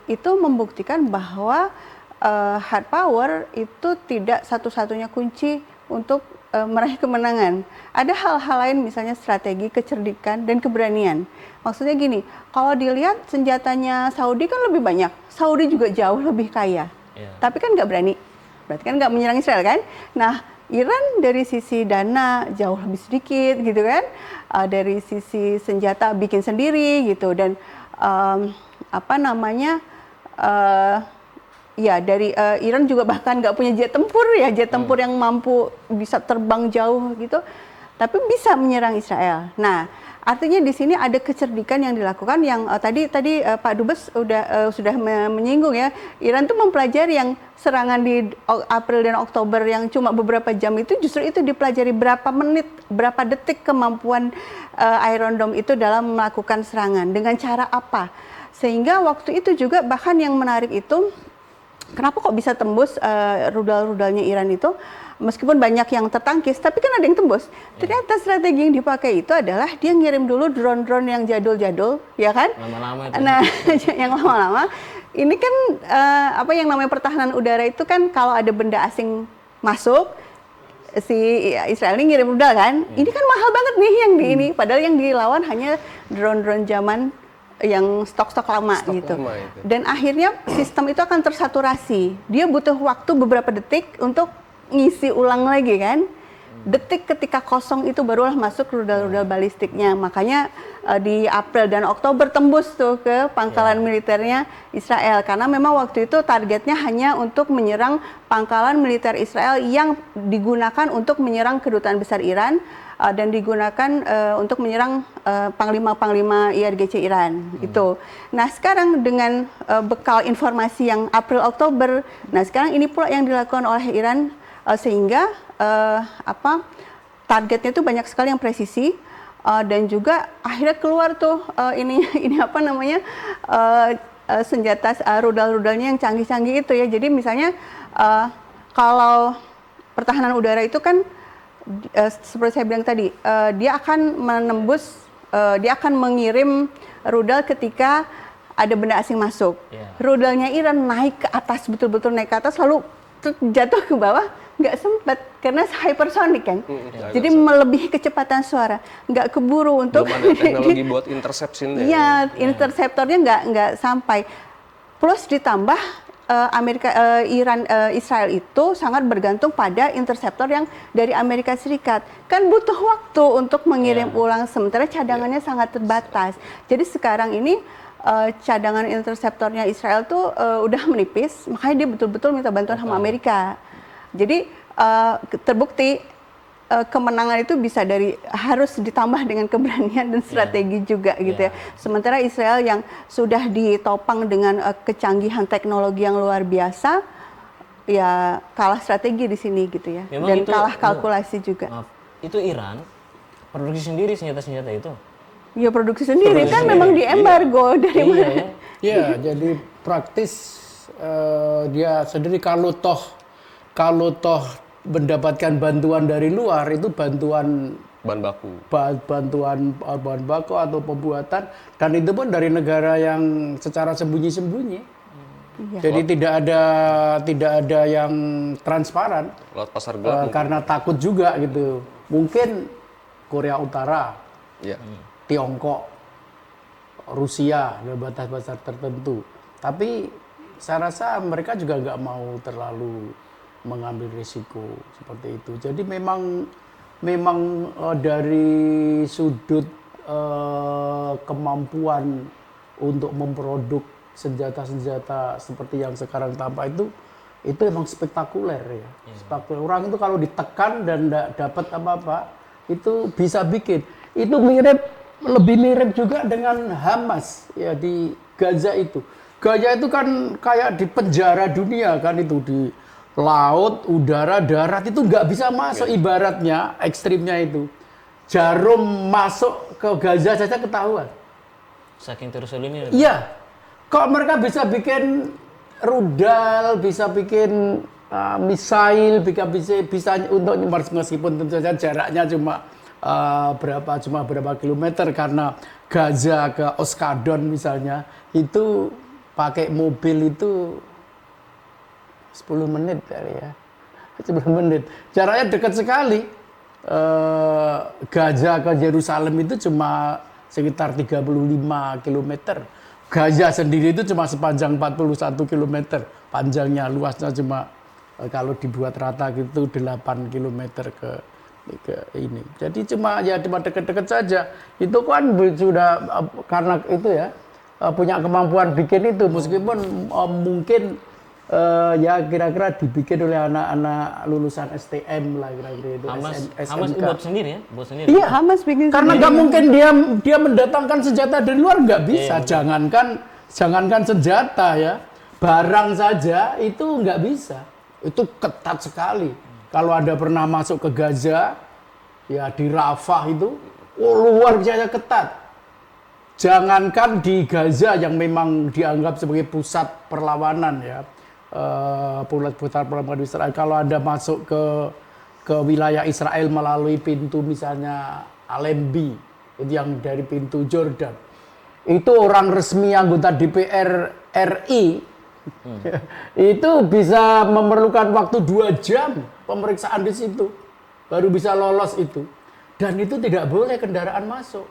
Itu membuktikan bahwa hard power itu tidak satu-satunya kunci untuk meraih kemenangan. Ada hal-hal lain misalnya strategi, kecerdikan, dan keberanian. Maksudnya gini, kalau dilihat senjatanya Saudi kan lebih banyak. Saudi juga jauh lebih kaya. Tapi kan nggak berani. Berarti kan nggak menyerang Israel kan? Nah, Iran dari sisi dana jauh lebih sedikit gitu kan. Dari sisi senjata bikin sendiri gitu. Dan dari Iran juga bahkan nggak punya jet tempur ya, jet tempur yang mampu bisa terbang jauh gitu, tapi bisa menyerang Israel. Nah, artinya di sini ada kecerdikan yang dilakukan yang tadi Pak Dubes sudah menyinggung ya, Iran tuh mempelajari yang serangan di April dan Oktober yang cuma beberapa jam itu justru itu dipelajari berapa menit, berapa detik kemampuan Iron Dome itu dalam melakukan serangan dengan cara apa. Sehingga waktu itu juga bahkan yang menarik itu kenapa kok bisa tembus rudal-rudalnya Iran itu, meskipun banyak yang tertangkis, tapi kan ada yang tembus. Ternyata strategi yang dipakai itu adalah dia ngirim dulu drone-drone yang jadul-jadul, ya kan? Lama-lama itu. Nah, yang lama-lama. Ini kan yang namanya pertahanan udara itu kan kalau ada benda asing masuk, si Israel ini ngirim rudal kan? Ini kan mahal banget nih yang di ini, padahal yang dilawan hanya drone-drone zaman yang stok-stok lama gitu. Dan akhirnya sistem itu akan tersaturasi. Dia butuh waktu beberapa detik untuk ngisi ulang lagi kan. Detik ketika kosong itu barulah masuk rudal-rudal balistiknya. Makanya di April dan Oktober tembus tuh ke pangkalan militernya Israel. Karena memang waktu itu targetnya hanya untuk menyerang pangkalan militer Israel yang digunakan untuk menyerang kedutaan besar Iran dan digunakan untuk menyerang panglima-panglima IRGC Iran itu. Nah, sekarang dengan bekal informasi yang April Oktober, nah sekarang ini pula yang dilakukan oleh Iran sehingga targetnya itu banyak sekali yang presisi dan juga akhirnya keluar tuh senjata rudal-rudalnya yang canggih-canggih itu ya. Jadi misalnya kalau pertahanan udara itu kan seperti saya bilang tadi, dia akan dia akan mengirim rudal ketika ada benda asing masuk. Rudalnya Iran naik ke atas, betul-betul naik ke atas, lalu jatuh ke bawah, nggak sempat karena hypersonic kan. Jadi melebihi kecepatan suara, nggak keburu untuk. Belum ada teknologi buat interception. Iya, interseptornya nggak sampai. Plus ditambah Israel itu sangat bergantung pada interseptor yang dari Amerika Serikat. Kan butuh waktu untuk mengirim ulang, sementara cadangannya sangat terbatas. Jadi sekarang ini cadangan interseptornya Israel tuh udah menipis, makanya dia betul-betul minta bantuan sama Amerika. Jadi terbukti kemenangan itu bisa harus ditambah dengan keberanian dan strategi juga gitu ya. Sementara Israel yang sudah ditopang dengan kecanggihan teknologi yang luar biasa, ya kalah strategi di sini gitu ya. Memang dan itu, kalah kalkulasi juga. Maaf, itu Iran produksi sendiri senjata-senjata itu? Ya produksi sendiri kan memang diembargo dari mana? Ya, jadi praktis dia sendiri kalau toh mendapatkan bantuan dari luar itu bantuan bahan baku, bantuan bahan baku atau pembuatan, dan itu pun dari negara yang secara sembunyi-sembunyi. Jadi tidak ada yang transparan. Lewat pasar gelap karena takut juga gitu. Mungkin Korea Utara, Tiongkok, Rusia ada batas-batas tertentu. Tapi saya rasa mereka juga nggak mau terlalu mengambil risiko seperti itu. Jadi memang dari sudut kemampuan untuk memproduk senjata-senjata seperti yang sekarang tampak itu memang spektakuler ya. Spektakuler. Orang itu kalau ditekan dan tidak dapat apa-apa itu bisa bikin. Itu lebih mirip juga dengan Hamas ya di Gaza itu. Gaza itu kan kayak di penjara dunia kan itu, di laut, udara, darat itu nggak bisa masuk ibaratnya, ekstrimnya itu. jarum masuk ke Gaza saja ketahuan. Saking terus ini. Iya. Kok mereka bisa bikin rudal, bisa bikin misail, bisa untuk meskipun tentu saja jaraknya cuma berapa kilometer, karena Gaza ke Oskadon misalnya itu pakai mobil itu 10 menit kali ya. 10 menit. Jaraknya dekat sekali. Gaza ke Yerusalem itu cuma sekitar 35 km. Gaza sendiri itu cuma sepanjang 41 km. Panjangnya, luasnya cuma kalau dibuat rata gitu 8 km ke ini. Jadi cuma dekat-dekat saja. Itu kan sudah karena itu ya punya kemampuan bikin itu, meskipun mungkin ya kira-kira dibikin oleh anak-anak lulusan STM lah kira-kira itu. Hamas buat sendiri ya? Buat sendiri. Iya, Hamas bikin karena sendiri. nggak mungkin dia mendatangkan senjata dari luar, nggak bisa. Jangankan senjata ya, barang saja itu nggak bisa. Itu ketat sekali. Kalau Anda pernah masuk ke Gaza, ya di Rafah itu, luar biasa ketat. Jangankan di Gaza yang memang dianggap sebagai pusat perlawanan ya, pusat perlawanan Israel. Kalau Anda masuk ke wilayah Israel melalui pintu misalnya Alembi, itu yang dari pintu Jordan, itu orang resmi anggota DPR RI itu bisa memerlukan waktu 2 jam pemeriksaan di situ baru bisa lolos itu, dan itu tidak boleh kendaraan masuk.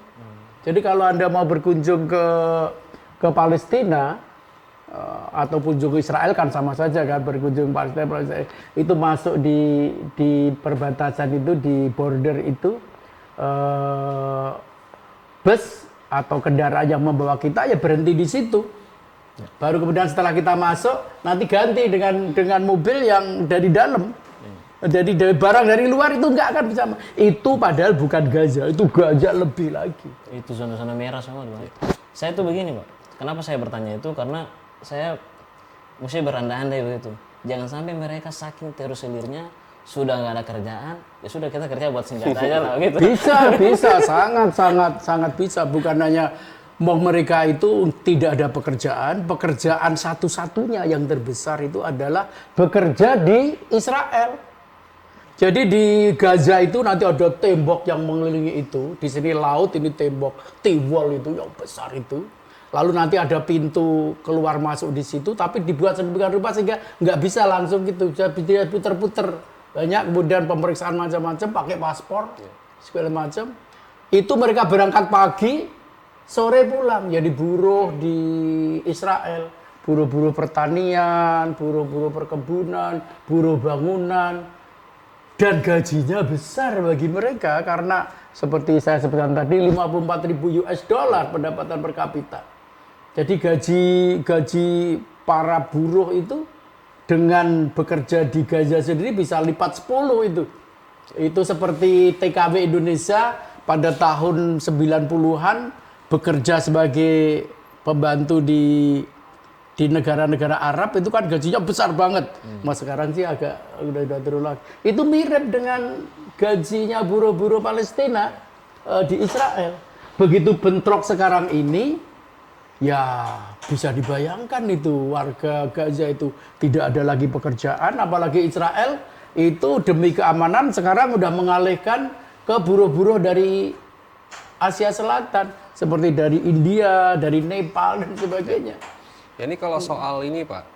Jadi kalau Anda mau berkunjung ke Palestina atau kunjung ke Israel kan sama saja kan, berkunjung Palestina itu masuk di perbatasan itu, di border itu bus atau kendaraan yang membawa kita ya berhenti di situ. Baru kemudian setelah kita masuk nanti ganti dengan mobil yang dari dalam. Jadi dari barang dari luar itu nggak akan bisa. Itu padahal bukan Gaza, itu Gaza lebih lagi. Itu zona-zona merah semua, Bang. Saya tuh begini, Pak. Kenapa saya bertanya itu? Karena saya mesti berandai-andai begitu. Jangan sampai mereka saking terusilirnya sudah nggak ada kerjaan, ya sudah kita kerja buat senjata aja lah gitu. Bisa, sangat bisa. Bukan hanya mereka itu tidak ada pekerjaan satu-satunya yang terbesar itu adalah bekerja di Israel. Jadi di Gaza itu nanti ada tembok yang mengelilingi itu, di sini laut, ini tembok, T-wall itu yang besar itu. Lalu nanti ada pintu keluar masuk di situ, tapi dibuat sedemikian rupa sehingga nggak bisa langsung gitu, bisa puter-puter. Banyak kemudian pemeriksaan macam-macam, pakai paspor, segala macam. Itu mereka berangkat pagi, sore pulang, jadi buruh di Israel, buruh-buruh pertanian, buruh-buruh perkebunan, buruh bangunan, dan gajinya besar bagi mereka karena seperti saya sebutkan tadi 54.000 US dollar pendapatan per kapita. Jadi gaji para buruh itu dengan bekerja di Gaza sendiri bisa lipat 10 itu. Itu seperti TKW Indonesia pada tahun 90-an bekerja sebagai pembantu di negara-negara Arab itu kan gajinya besar banget. Mas sekarang sih agak udah turun lagi. Itu mirip dengan gajinya buruh-buruh Palestina di Israel. Begitu bentrok sekarang ini, ya bisa dibayangkan itu warga Gaza itu tidak ada lagi pekerjaan, apalagi Israel itu demi keamanan sekarang udah mengalihkan ke buruh-buruh dari Asia Selatan, seperti dari India, dari Nepal dan sebagainya. Ya ini kalau soal ini Pak,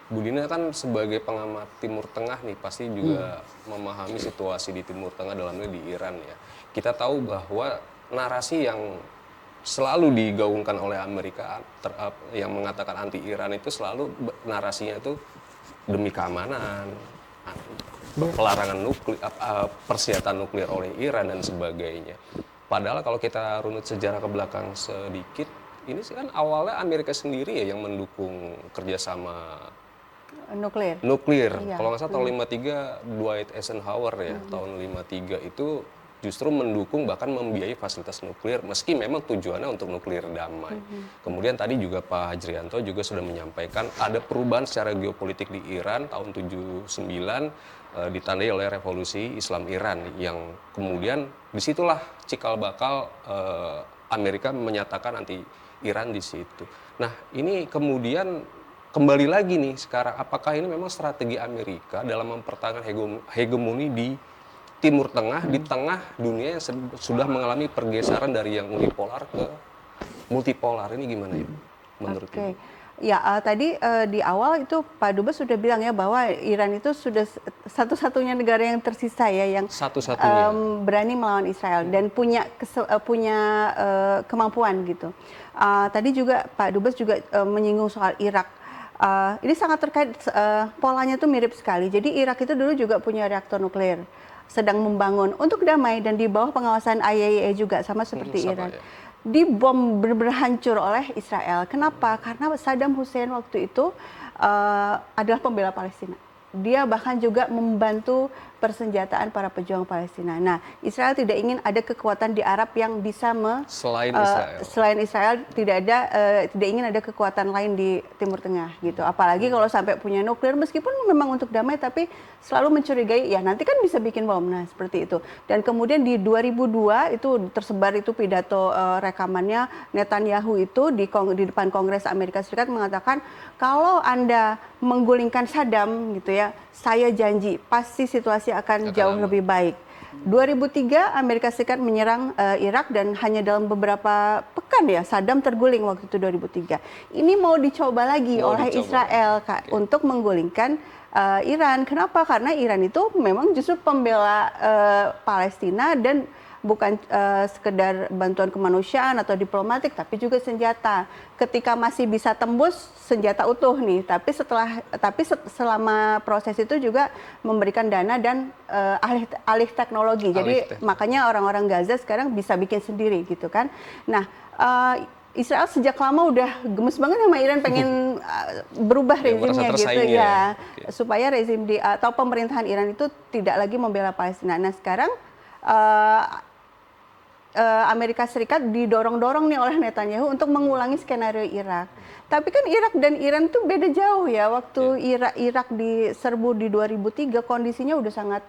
Bu Dina kan sebagai pengamat Timur Tengah nih pasti juga memahami situasi di Timur Tengah, dalamnya di Iran ya. Kita tahu bahwa narasi yang selalu digaungkan oleh Amerika yang mengatakan anti Iran itu selalu narasinya itu demi keamanan, pelarangan nuklir, persenjataan nuklir oleh Iran dan sebagainya. Padahal kalau kita runut sejarah ke belakang sedikit, ini sih kan awalnya Amerika sendiri ya yang mendukung kerjasama nuklir. Iya. Kalau nggak salah tahun 53 Dwight Eisenhower ya, tahun 53 itu justru mendukung bahkan membiayai fasilitas nuklir meski memang tujuannya untuk nuklir damai. Kemudian tadi juga Pak Hajrianto juga sudah menyampaikan ada perubahan secara geopolitik di Iran tahun 79 ditandai oleh revolusi Islam Iran yang kemudian disitulah cikal bakal Amerika menyatakan anti Iran di situ. Nah ini kemudian kembali lagi nih sekarang, apakah ini memang strategi Amerika dalam mempertahankan hegemoni di Timur Tengah, di tengah dunia yang sudah mengalami pergeseran dari yang unipolar ke multipolar, ini gimana ya menurut Ibu? Ya, tadi di awal itu Pak Dubes sudah bilang ya bahwa Iran itu sudah satu-satunya negara yang tersisa ya yang berani melawan Israel dan punya kemampuan gitu. Tadi juga Pak Dubes juga menyinggung soal Irak. Ini sangat terkait, polanya tuh mirip sekali. Jadi Irak itu dulu juga punya reaktor nuklir, sedang membangun untuk damai dan di bawah pengawasan IAEA juga sama seperti Iran. Ya. Dibom benar-benar hancur oleh Israel. Kenapa? Karena Saddam Hussein waktu itu adalah pembela Palestina. Dia bahkan juga membantu persenjataan para pejuang Palestina. Nah, Israel tidak ingin ada kekuatan di Arab yang bisa selain Israel tidak ingin ada kekuatan lain di Timur Tengah gitu. Apalagi kalau sampai punya nuklir, meskipun memang untuk damai, tapi selalu mencurigai ya nanti kan bisa bikin bom. Nah, seperti itu. Dan kemudian di 2002 itu tersebar itu pidato rekamannya Netanyahu itu di depan Kongres Amerika Serikat mengatakan kalau Anda menggulingkan Saddam gitu ya, saya janji pasti situasi akan jauh lebih baik. 2003 Amerika Serikat menyerang Irak dan hanya dalam beberapa pekan ya Saddam terguling waktu itu 2003. Ini mau dicoba lagi oleh Israel untuk menggulingkan Iran. Kenapa? Karena Iran itu memang justru pembela Palestina dan bukan sekedar bantuan kemanusiaan atau diplomatik, tapi juga senjata. Ketika masih bisa tembus senjata utuh nih, tapi selama proses itu juga memberikan dana dan alih teknologi. Jadi makanya orang-orang Gaza sekarang bisa bikin sendiri gitu kan. Nah, Israel sejak lama udah gemes banget sama Iran pengen berubah rezimnya gitu ya, supaya rezim atau pemerintahan Iran itu tidak lagi membela Palestina. Nah sekarang Amerika Serikat didorong-dorong nih oleh Netanyahu untuk mengulangi skenario Irak. Tapi kan Irak dan Iran tuh beda jauh ya. Waktu Irak diserbu di 2003 kondisinya udah sangat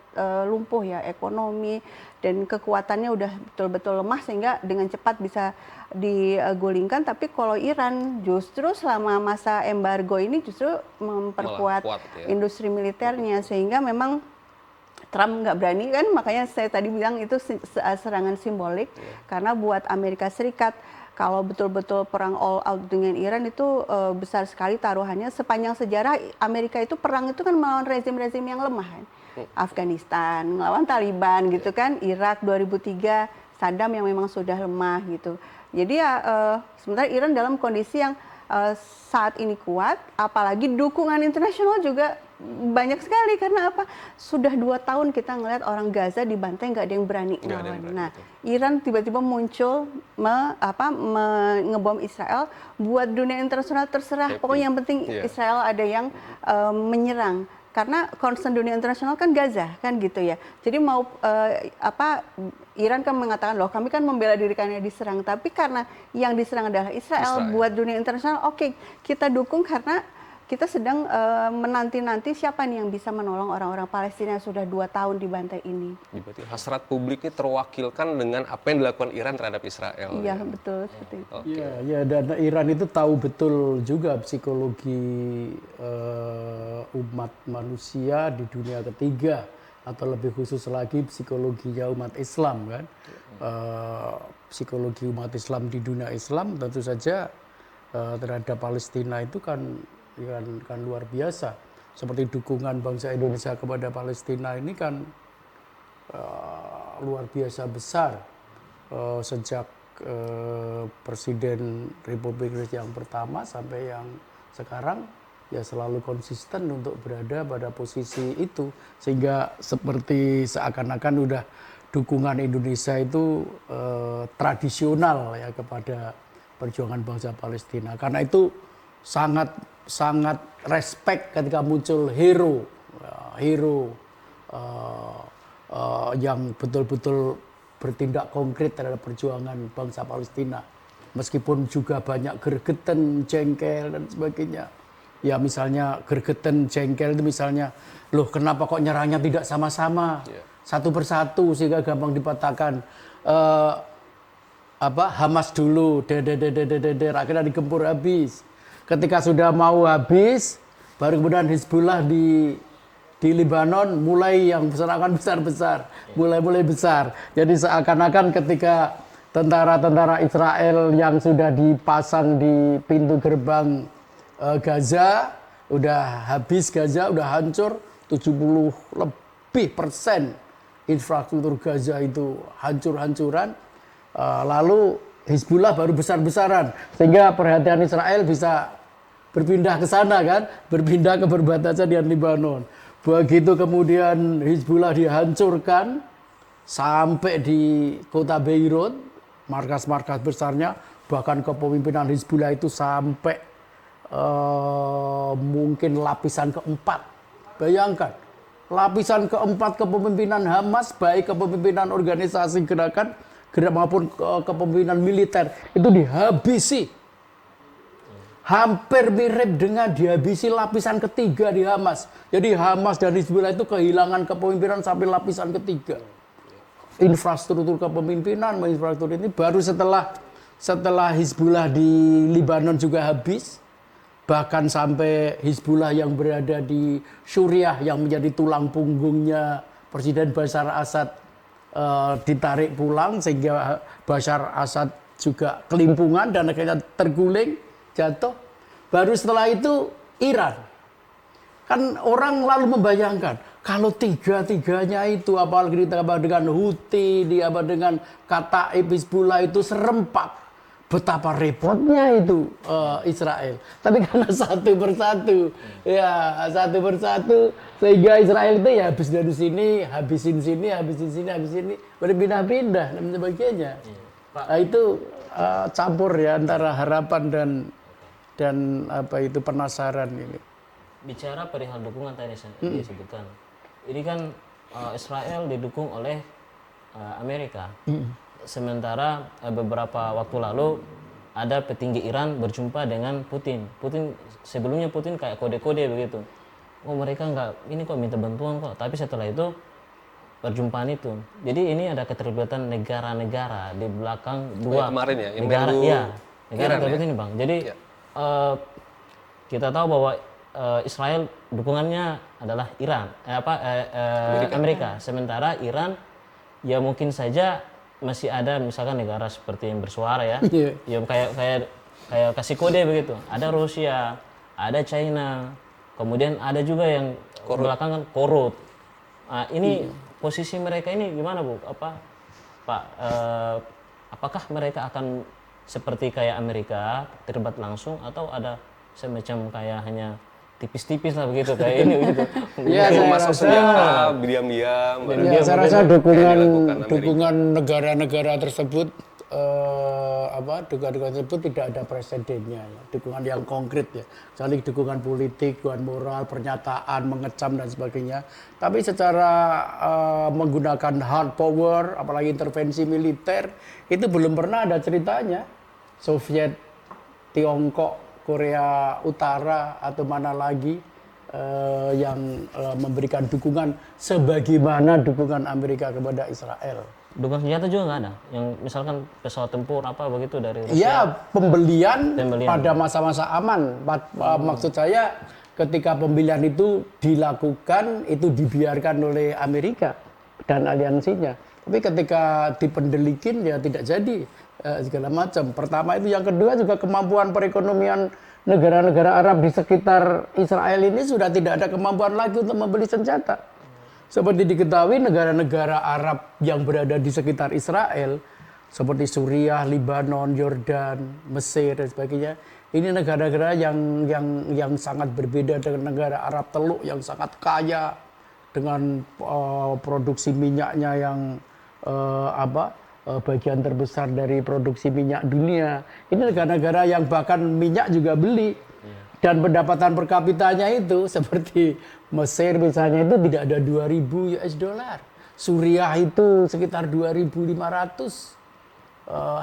lumpuh ya, ekonomi dan kekuatannya udah betul-betul lemah sehingga dengan cepat bisa digulingkan. Tapi kalau Iran justru selama masa embargo ini justru memperkuat industri militernya sehingga memang Trump nggak berani kan, makanya saya tadi bilang itu serangan simbolik karena buat Amerika Serikat kalau betul-betul perang all out dengan Iran itu besar sekali taruhannya. Sepanjang sejarah Amerika itu perang itu kan melawan rezim-rezim yang lemah kan. Afghanistan, melawan Taliban gitu kan, Irak 2003, Saddam yang memang sudah lemah gitu. Jadi ya sementara Iran dalam kondisi yang saat ini kuat, apalagi dukungan internasional juga banyak sekali karena apa? Sudah 2 tahun kita ngelihat orang Gaza dibantai nggak ada yang berani melawan. Nah, Iran tiba-tiba muncul ngebom Israel, buat dunia internasional terserah. Pokoknya yang penting Israel ada yang menyerang. Karena concern dunia internasional kan Gaza kan gitu ya. Jadi mau Iran kan mengatakan loh kami kan membela diri karena diserang, tapi karena yang diserang adalah Israel. Buat dunia internasional oke, kita dukung karena kita sedang menanti-nanti siapa nih yang bisa menolong orang-orang Palestina yang sudah 2 tahun dibantai ini. Berarti hasrat publik ini terwakilkan dengan apa yang dilakukan Iran terhadap Israel. Iya, betul seperti itu. Ya, dan Iran itu tahu betul juga psikologi umat manusia di dunia ketiga atau lebih khusus lagi psikologinya umat Islam kan. Psikologi umat Islam di dunia Islam tentu saja terhadap Palestina itu kan luar biasa. Seperti dukungan bangsa Indonesia kepada Palestina ini kan luar biasa besar. Sejak Presiden Republik Indonesia yang pertama sampai yang sekarang ya selalu konsisten untuk berada pada posisi itu. Sehingga seperti seakan-akan udah dukungan Indonesia itu tradisional ya kepada perjuangan bangsa Palestina. Karena itu sangat respect ketika muncul hero yang betul-betul bertindak konkret terhadap perjuangan bangsa Palestina. Meskipun juga banyak gergeten, jengkel dan sebagainya. Ya misalnya gergeten, jengkel itu misalnya, loh kenapa kok nyerangnya tidak sama-sama, satu persatu sehingga gampang dipatahkan. Hamas dulu, akhirnya digempur habis. Ketika sudah mau habis, baru kemudian Hizbullah di Lebanon mulai yang serangan besar-besar, mulai besar. Jadi seakan-akan ketika tentara-tentara Israel yang sudah dipasang di pintu gerbang Gaza, udah habis Gaza, udah hancur, 70% lebih infrastruktur Gaza itu hancur-hancuran. Lalu Hizbullah baru besar-besaran, sehingga perhatian Israel bisa berpindah ke sana kan, berpindah ke perbatasan dengan Lebanon. Begitu kemudian Hizbullah dihancurkan sampai di kota Beirut, markas-markas besarnya, bahkan kepemimpinan Hizbullah itu sampai mungkin lapisan keempat. Bayangkan, lapisan keempat kepemimpinan Hamas, baik kepemimpinan organisasi gerak maupun kepemimpinan militer, itu dihabisi. Hampir mirip dengan dihabisi lapisan ketiga di Hamas. Jadi Hamas dan Hizbullah itu kehilangan kepemimpinan sampai lapisan ketiga. Infrastruktur kepemimpinan, infrastruktur ini baru setelah Hizbullah di Lebanon juga habis, bahkan sampai Hizbullah yang berada di Suriah yang menjadi tulang punggungnya Presiden Bashar Assad ditarik pulang, sehingga Bashar Assad juga kelimpungan dan akhirnya terguling, jatuh. Baru setelah itu Iran. Kan orang lalu membayangkan, kalau tiga-tiganya itu, apalagi ditambah dengan Houthi, ditambah dengan Kataib Hizbullah itu serempak, betapa repotnya itu Israel. Tapi karena satu persatu, sehingga Israel itu ya habis dari sini, habisin sini, berpindah-pindah dan sebagainya. Nah, itu campur ya antara harapan dan apa itu penasaran ini. Bicara perihal dukungan tadi disebutkan, ini kan Israel didukung oleh Amerika. Sementara beberapa waktu lalu ada petinggi Iran berjumpa dengan Putin. Sebelumnya Putin kayak kode-kode begitu. Oh mereka nggak, ini kok minta bantuan kok. Tapi setelah itu perjumpaan itu. Jadi ini ada keterlibatan negara-negara di belakang dua kemarin ya, negara. Iya, negara terlibat ini bang. Jadi kita tahu bahwa Israel dukungannya adalah Iran, Amerika. Sementara Iran ya mungkin saja masih ada misalkan negara seperti yang bersuara ya, yang kayak kasih kode begitu. Ada Rusia, ada China, kemudian ada juga yang belakangan korut. Nah, ini posisi mereka ini gimana Bu? Pak? Apakah mereka akan seperti kayak Amerika terlibat langsung atau ada semacam kayak hanya tipis-tipis lah begitu kayak ini begitu. Ya, saya masuk rasa senjata diam-diam. Ya, saya rasa dukungan negara-negara tersebut dukungan tersebut tidak ada presidennya, ya. Dukungan yang konkret ya. Saling dukungan politik, dukungan moral, pernyataan, mengecam dan sebagainya. Tapi secara menggunakan hard power, apalagi intervensi militer, itu belum pernah ada ceritanya. Soviet, Tiongkok, Korea Utara atau mana lagi yang memberikan dukungan sebagaimana dukungan Amerika kepada Israel. Dukungan senjata juga nggak ada, yang misalkan pesawat tempur apa begitu dari Rusia? Ya, pembelian pada masa-masa aman. Maksud saya ketika pembelian itu dilakukan, itu dibiarkan oleh Amerika dan aliansinya. Tapi ketika dipendelikin ya tidak jadi segala macam. Pertama itu, yang kedua juga kemampuan perekonomian negara-negara Arab di sekitar Israel ini sudah tidak ada kemampuan lagi untuk membeli senjata. Seperti diketahui negara-negara Arab yang berada di sekitar Israel seperti Suriah, Lebanon, Yordan, Mesir dan sebagainya, ini negara-negara yang sangat berbeda dengan negara Arab Teluk yang sangat kaya dengan produksi minyaknya yang bagian terbesar dari produksi minyak dunia. Ini negara-negara yang bahkan minyak juga beli. Dan pendapatan per kapitanya itu seperti Mesir misalnya itu tidak ada 2.000 US dollar. Suriah itu sekitar 2.500.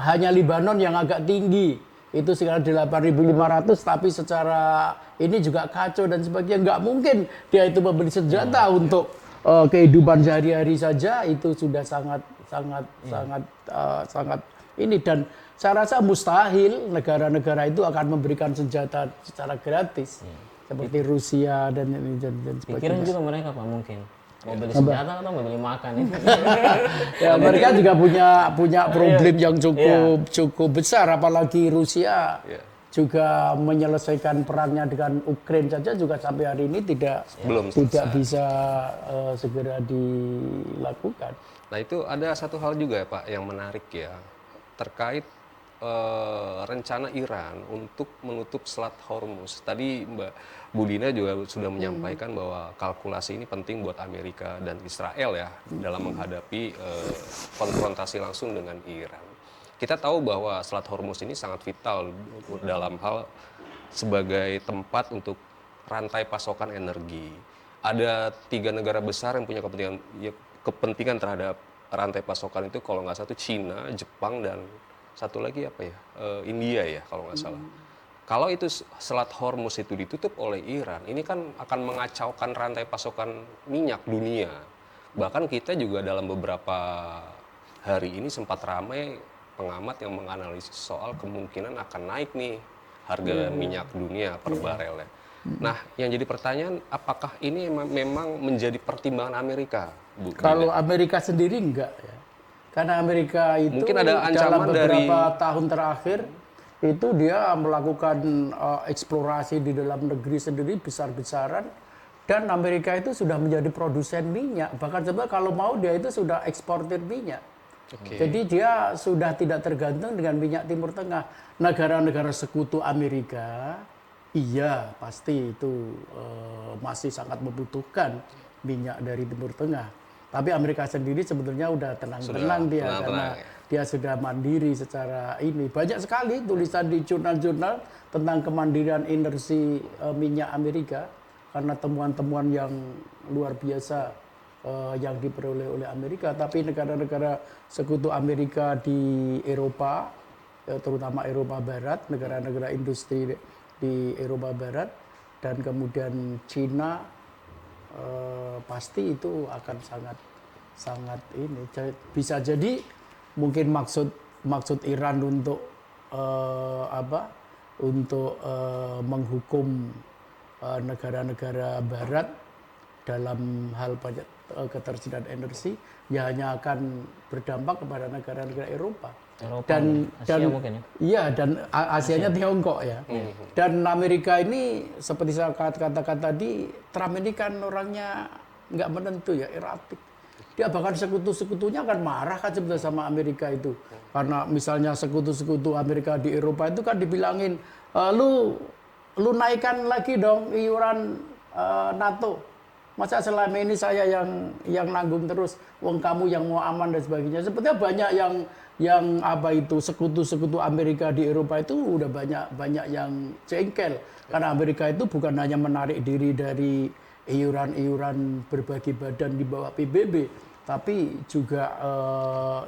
Hanya Lebanon yang agak tinggi itu sekitar 8.500, tapi secara ini juga kacau dan sebagainya. Nggak mungkin dia itu membeli senjata untuk kehidupan sehari-hari saja, itu sudah sangat ini. Dan saya rasa mustahil negara-negara itu akan memberikan senjata secara gratis seperti Rusia dan sebagainya. Pikiran juga mereka Pak mungkin mau beli senjata atau mau beli makan itu. Ya, mereka juga punya problem yang cukup besar, apalagi Rusia juga menyelesaikan perangnya dengan Ukraina saja juga sampai hari ini tidak bisa segera dilakukan. Nah, itu ada satu hal juga ya Pak yang menarik ya, terkait rencana Iran untuk menutup Selat Hormuz. Tadi Mbak Budina juga sudah menyampaikan bahwa kalkulasi ini penting buat Amerika dan Israel ya dalam menghadapi konfrontasi langsung dengan Iran. Kita tahu bahwa Selat Hormuz ini sangat vital dalam hal sebagai tempat untuk rantai pasokan energi. Ada 3 negara besar yang punya kepentingan terhadap rantai pasokan itu, kalau nggak salah itu Cina, Jepang, dan satu lagi apa ya, India ya kalau nggak salah. Kalau itu Selat Hormuz itu ditutup oleh Iran, ini kan akan mengacaukan rantai pasokan minyak dunia. Bahkan kita juga dalam beberapa hari ini sempat ramai pengamat yang menganalisis soal kemungkinan akan naik nih harga minyak dunia per barelnya. Nah, yang jadi pertanyaan, apakah ini memang menjadi pertimbangan Amerika, Bu? Kalau Amerika sendiri enggak ya. Karena Amerika itu mungkin ada dalam ancaman beberapa tahun terakhir itu dia melakukan eksplorasi di dalam negeri sendiri besar-besaran, dan Amerika itu sudah menjadi produsen minyak. Bahkan sebenarnya kalau mau dia itu sudah eksportir minyak. Jadi dia sudah tidak tergantung dengan minyak Timur Tengah. Negara-negara sekutu Amerika, iya pasti itu masih sangat membutuhkan minyak dari Timur Tengah. Tapi Amerika sendiri sebetulnya udah tenang-tenang dia karena dia sudah mandiri secara ini. Banyak sekali tulisan di jurnal-jurnal tentang kemandirian energi minyak Amerika karena temuan-temuan yang luar biasa yang diperoleh oleh Amerika. Tapi negara-negara sekutu Amerika di Eropa, terutama Eropa Barat, negara-negara industri di Eropa Barat, dan kemudian Cina, pasti itu akan sangat ini. Bisa jadi mungkin maksud Iran untuk menghukum negara-negara Barat dalam hal banyak ketersediaan energi, ya hanya akan berdampak kepada negara-negara Eropa dan Asia mungkin ya? Iya, dan Asianya Tiongkok ya. Dan Amerika ini seperti saya katakan tadi, Trump ini kan orangnya nggak menentu ya, erratik. Dia bahkan sekutu-sekutunya akan marah kan sebenarnya sama Amerika itu. Karena misalnya sekutu-sekutu Amerika di Eropa itu kan dibilangin, lu naikkan lagi dong iuran NATO. Masa selama ini saya yang nanggung terus, wong kamu yang mau aman dan sebagainya. Sepertinya banyak yang sekutu-sekutu Amerika di Eropa itu udah banyak yang jengkel. Karena Amerika itu bukan hanya menarik diri dari iuran berbagi badan di bawah PBB, tapi juga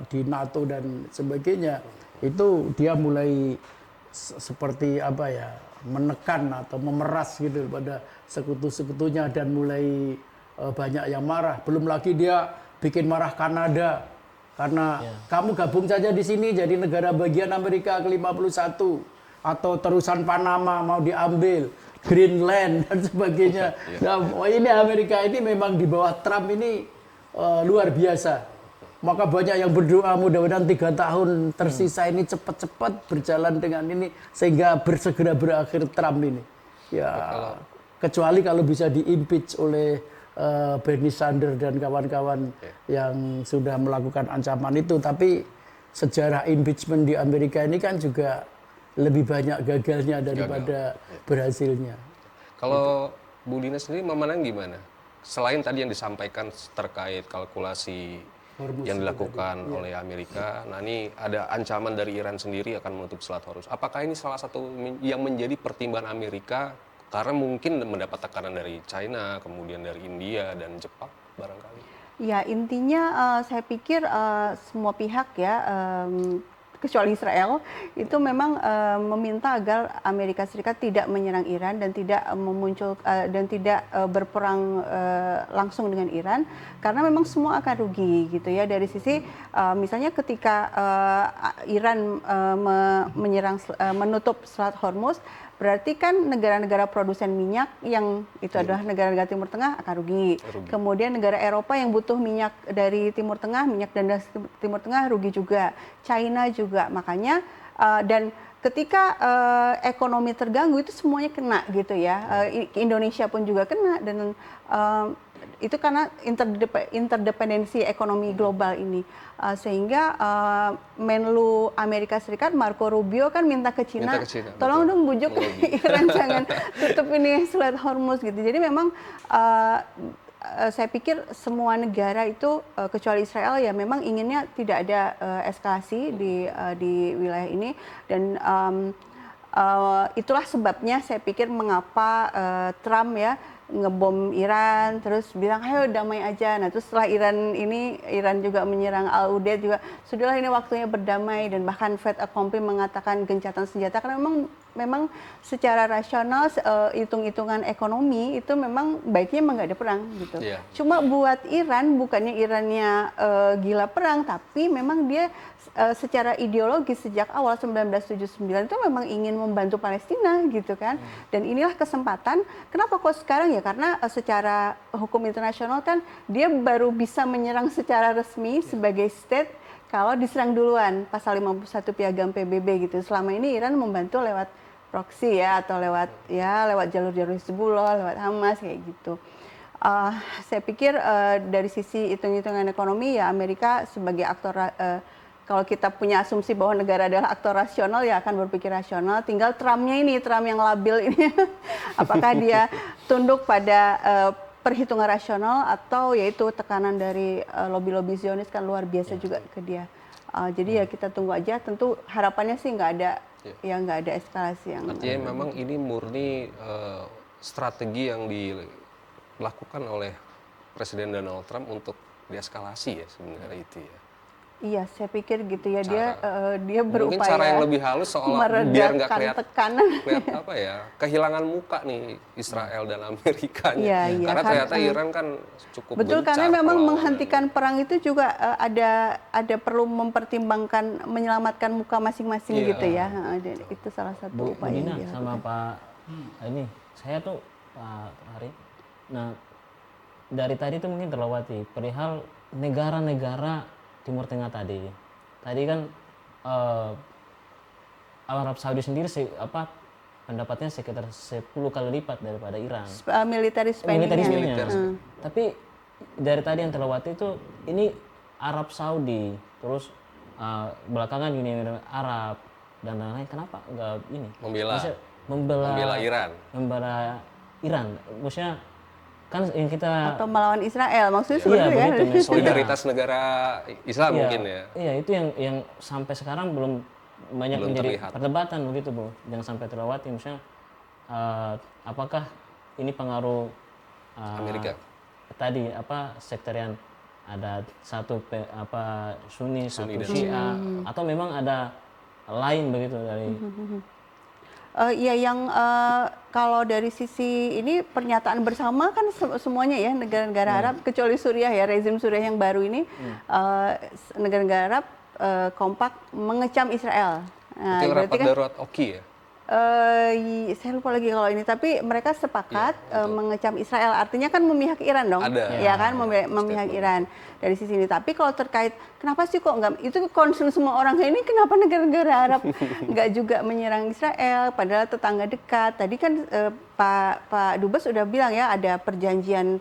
di NATO dan sebagainya. Itu dia mulai seperti menekan atau memeras gitu pada sekutu-sekutunya, dan mulai banyak yang marah. Belum lagi dia bikin marah Kanada karena kamu gabung saja di sini jadi negara bagian Amerika ke-51, atau terusan Panama mau diambil, Greenland dan sebagainya. Nah, ini Amerika ini memang di bawah Trump ini luar biasa. Maka banyak yang berdoa mudah-mudahan 3 tahun tersisa ini cepat-cepat berjalan dengan ini sehingga segera berakhir Trump ini. Ya, kecuali kalau bisa di-impeach oleh Bernie Sanders dan kawan-kawan yang sudah melakukan ancaman itu. Tapi sejarah impeachment di Amerika ini kan juga lebih banyak gagalnya daripada berhasilnya. Kalau Bu Dina sendiri memandang gimana? Selain tadi yang disampaikan terkait kalkulasi Hormuz yang dilakukan oleh Amerika, nah ini ada ancaman dari Iran sendiri akan menutup Selat Hormuz. Apakah ini salah satu yang menjadi pertimbangan Amerika karena mungkin mendapat tekanan dari China, kemudian dari India dan Jepang barangkali? Ya, intinya saya pikir semua pihak ya, kecuali Israel, itu memang meminta agar Amerika Serikat tidak menyerang Iran dan tidak berperang langsung dengan Iran, karena memang semua akan rugi gitu ya. Dari sisi misalnya ketika Iran menutup Selat Hormuz, berarti kan negara-negara produsen minyak yang itu adalah negara-negara Timur Tengah akan rugi. Kemudian negara Eropa yang butuh minyak dari Timur Tengah, minyak dan Timur Tengah rugi juga. China juga. Makanya dan ketika ekonomi terganggu itu semuanya kena gitu ya. Indonesia pun juga kena, dan itu karena interdependensi ekonomi global ini. Sehingga Menlu Amerika Serikat Marco Rubio kan minta ke Cina, tolong dong bujuk Iran jangan tutup ini Selat Hormuz gitu. Jadi memang saya pikir semua negara itu kecuali Israel ya memang inginnya tidak ada eskalasi di wilayah ini, dan itulah sebabnya saya pikir mengapa Trump ya ngebom Iran, terus bilang ayo damai aja. Nah terus setelah Iran juga menyerang Al-Udeid juga, sudahlah ini waktunya berdamai, dan bahkan fait accompli mengatakan gencatan senjata, karena memang secara rasional hitung-hitungan ekonomi itu memang baiknya memang nggak ada perang gitu. Cuma buat Iran, bukannya Irannya gila perang, tapi memang dia secara ideologis sejak awal 1979 itu memang ingin membantu Palestina gitu kan. Dan inilah kesempatan. Kenapa kok sekarang ya? Karena secara hukum internasional kan dia baru bisa menyerang secara resmi sebagai state kalau diserang duluan, pasal 51 Piagam PBB gitu. Selama ini Iran membantu lewat proxy ya, atau lewat jalur-jalur Hizbullah, lewat Hamas kayak gitu. Saya pikir dari sisi hitung-hitungan ekonomi ya Amerika sebagai aktor, kalau kita punya asumsi bahwa negara adalah aktor rasional ya akan berpikir rasional. Tinggal Trump yang labil ini, apakah dia tunduk pada perhitungan rasional atau yaitu tekanan dari lobby-lobby Zionis kan luar biasa juga ke dia. Jadi ya kita tunggu aja. Tentu harapannya sih nggak ada eskalasi yang. Artinya memang ini murni strategi yang dilakukan oleh Presiden Donald Trump untuk deeskalasi ya sebenarnya itu ya. Iya, saya pikir gitu ya. Dia berupaya mungkin cara yang lebih halus biar nggak kelihatan kehilangan muka nih Israel dan Amerika. Karena ternyata Iran kan cukup betul, karena memang menghentikan perang itu juga ada perlu mempertimbangkan menyelamatkan muka masing-masing gitu ya. Itu salah satu upaya. Bu Dina sama Pak ini saya tuh Pak Hari. Nah dari tadi tuh mungkin terlewati perihal negara-negara Timur Tengah tadi kan Arab Saudi sendiri pendapatnya sekitar 10 kali lipat daripada Iran. Military spending-nya. Tapi dari tadi yang terlewati itu ini Arab Saudi, terus belakangan Uni Emirat Arab dan lain-lain, kenapa nggak ini? Membela Iran. Maksudnya kan yang kita atau melawan Israel maksudnya begitu, solidaritas negara Islam mungkin ya. Iya, itu yang sampai sekarang belum menjadi terlihat perdebatan begitu Bu. Jangan sampai terlewati misalnya apakah ini pengaruh Amerika tadi sektarian, ada satu Sunni satu Syiah atau memang ada lain begitu dari kalau dari sisi ini pernyataan bersama kan semuanya ya negara-negara Arab kecuali Suriah ya, rezim Suriah yang baru ini negara-negara Arab kompak mengecam Israel. Itu rapat darurat OKI ya? Saya lupa lagi kalau ini, tapi mereka sepakat mengecam Israel, artinya kan memihak Iran dong, ya kan, memihak Iran dari sisi ini. Tapi kalau terkait kenapa sih kok nggak, itu concern semua orang ini, kenapa negara-negara Arab nggak juga menyerang Israel, padahal tetangga dekat. Tadi kan Pak Dubes sudah bilang ya ada perjanjian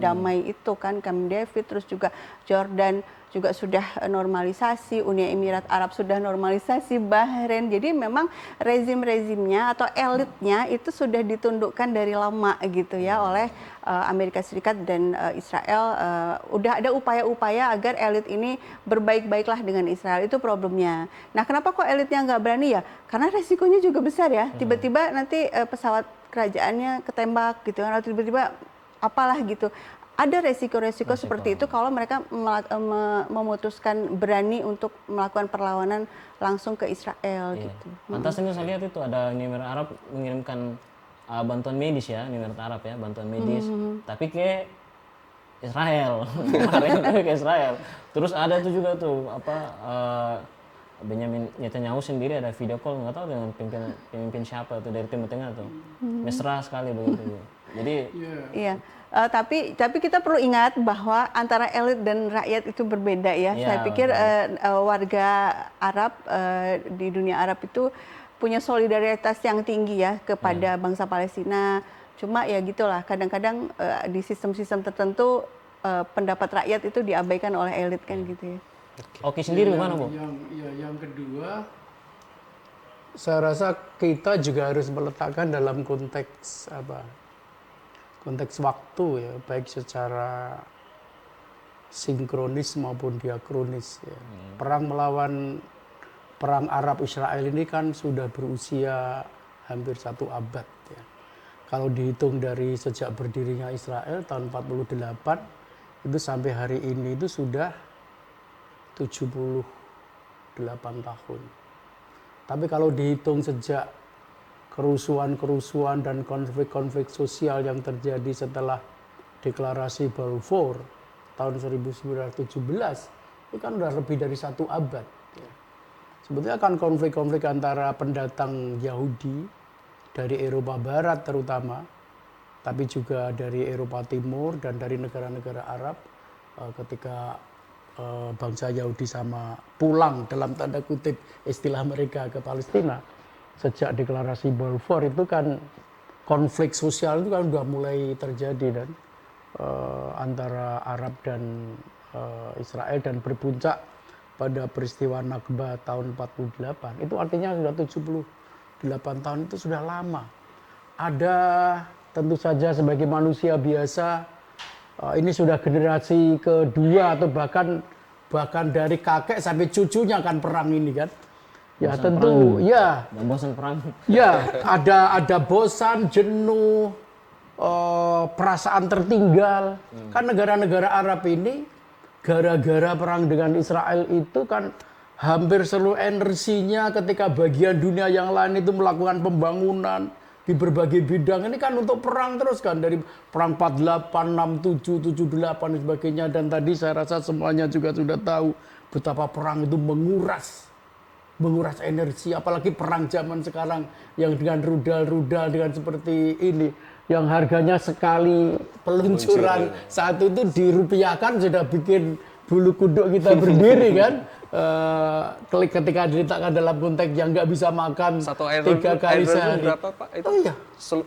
damai itu kan, Camp David, terus juga Jordan juga sudah normalisasi, Uni Emirat Arab sudah normalisasi, Bahrain. Jadi memang rezim-rezimnya atau elitnya itu sudah ditundukkan dari lama gitu ya oleh Amerika Serikat dan Israel. Udah ada upaya-upaya agar elit ini berbaik-baiklah dengan Israel, itu problemnya. Nah kenapa kok elitnya nggak berani ya? Karena resikonya juga besar ya, tiba-tiba nanti pesawat kerajaannya ketembak gitu kan, atau tiba-tiba apalah gitu. ada resiko-resiko seperti itu kalau mereka memutuskan berani untuk melakukan perlawanan langsung ke Israel gitu. Lantas ini saya lihat itu ada Uni Emirat Arab mengirimkan bantuan medis ya, Uni Emirat Arab ya, bantuan medis, tapi ke Israel, kemarin ke Israel. Terus ada tuh juga tuh Benjamin Netanyahu sendiri ada video call nggak tahu dengan pemimpin siapa tuh dari Timur Tengah tuh, mesra sekali begitu. Jadi iya. Tapi kita perlu ingat bahwa antara elit dan rakyat itu berbeda ya. Saya pikir warga Arab di dunia Arab itu punya solidaritas yang tinggi ya kepada bangsa Palestina. Cuma ya gitulah, kadang-kadang di sistem-sistem tertentu pendapat rakyat itu diabaikan oleh elit kan gitu ya. Oke sendiri gimana Bu? Yang kedua, saya rasa kita juga harus meletakkan dalam konteks konteks waktu ya, baik secara sinkronis maupun diakronis ya. Perang Arab Israel ini kan sudah berusia hampir 1 abad ya. Kalau dihitung dari sejak berdirinya Israel tahun 48 itu sampai hari ini itu sudah 78 tahun. Tapi kalau dihitung sejak kerusuhan-kerusuhan dan konflik-konflik sosial yang terjadi setelah deklarasi Balfour tahun 1917 itu kan sudah lebih dari 1 abad. Ya. Sebetulnya kan konflik-konflik antara pendatang Yahudi dari Eropa Barat terutama, tapi juga dari Eropa Timur dan dari negara-negara Arab ketika bangsa Yahudi sama pulang dalam tanda kutip istilah mereka ke Palestina. Sejak deklarasi Balfour itu kan konflik sosial itu kan sudah mulai terjadi dan antara Arab dan Israel dan berpuncak pada peristiwa Nakba tahun 48. Itu artinya sudah 78 tahun itu sudah lama. Ada tentu saja sebagai manusia biasa ini sudah generasi kedua atau bahkan dari kakek sampai cucunya kan perang ini kan. Ya bosan tentu perang. Ya bosan perang ya ada bosan, jenuh, perasaan tertinggal. Kan negara-negara Arab ini gara-gara perang dengan Israel itu kan hampir seluruh energinya ketika bagian dunia yang lain itu melakukan pembangunan di berbagai bidang ini kan untuk perang terus kan, dari perang 48, 67, 78 dan sebagainya. Dan tadi saya rasa semuanya juga sudah tahu betapa perang itu menguras energi, apalagi perang zaman sekarang yang dengan rudal-rudal dengan seperti ini yang harganya sekali peluncuran saat itu dirupiahkan sudah bikin bulu kuduk kita berdiri kan. Ketika diletakkan dalam konteks yang nggak bisa makan 3 kali sehari. Berapa Pak? Itu iya.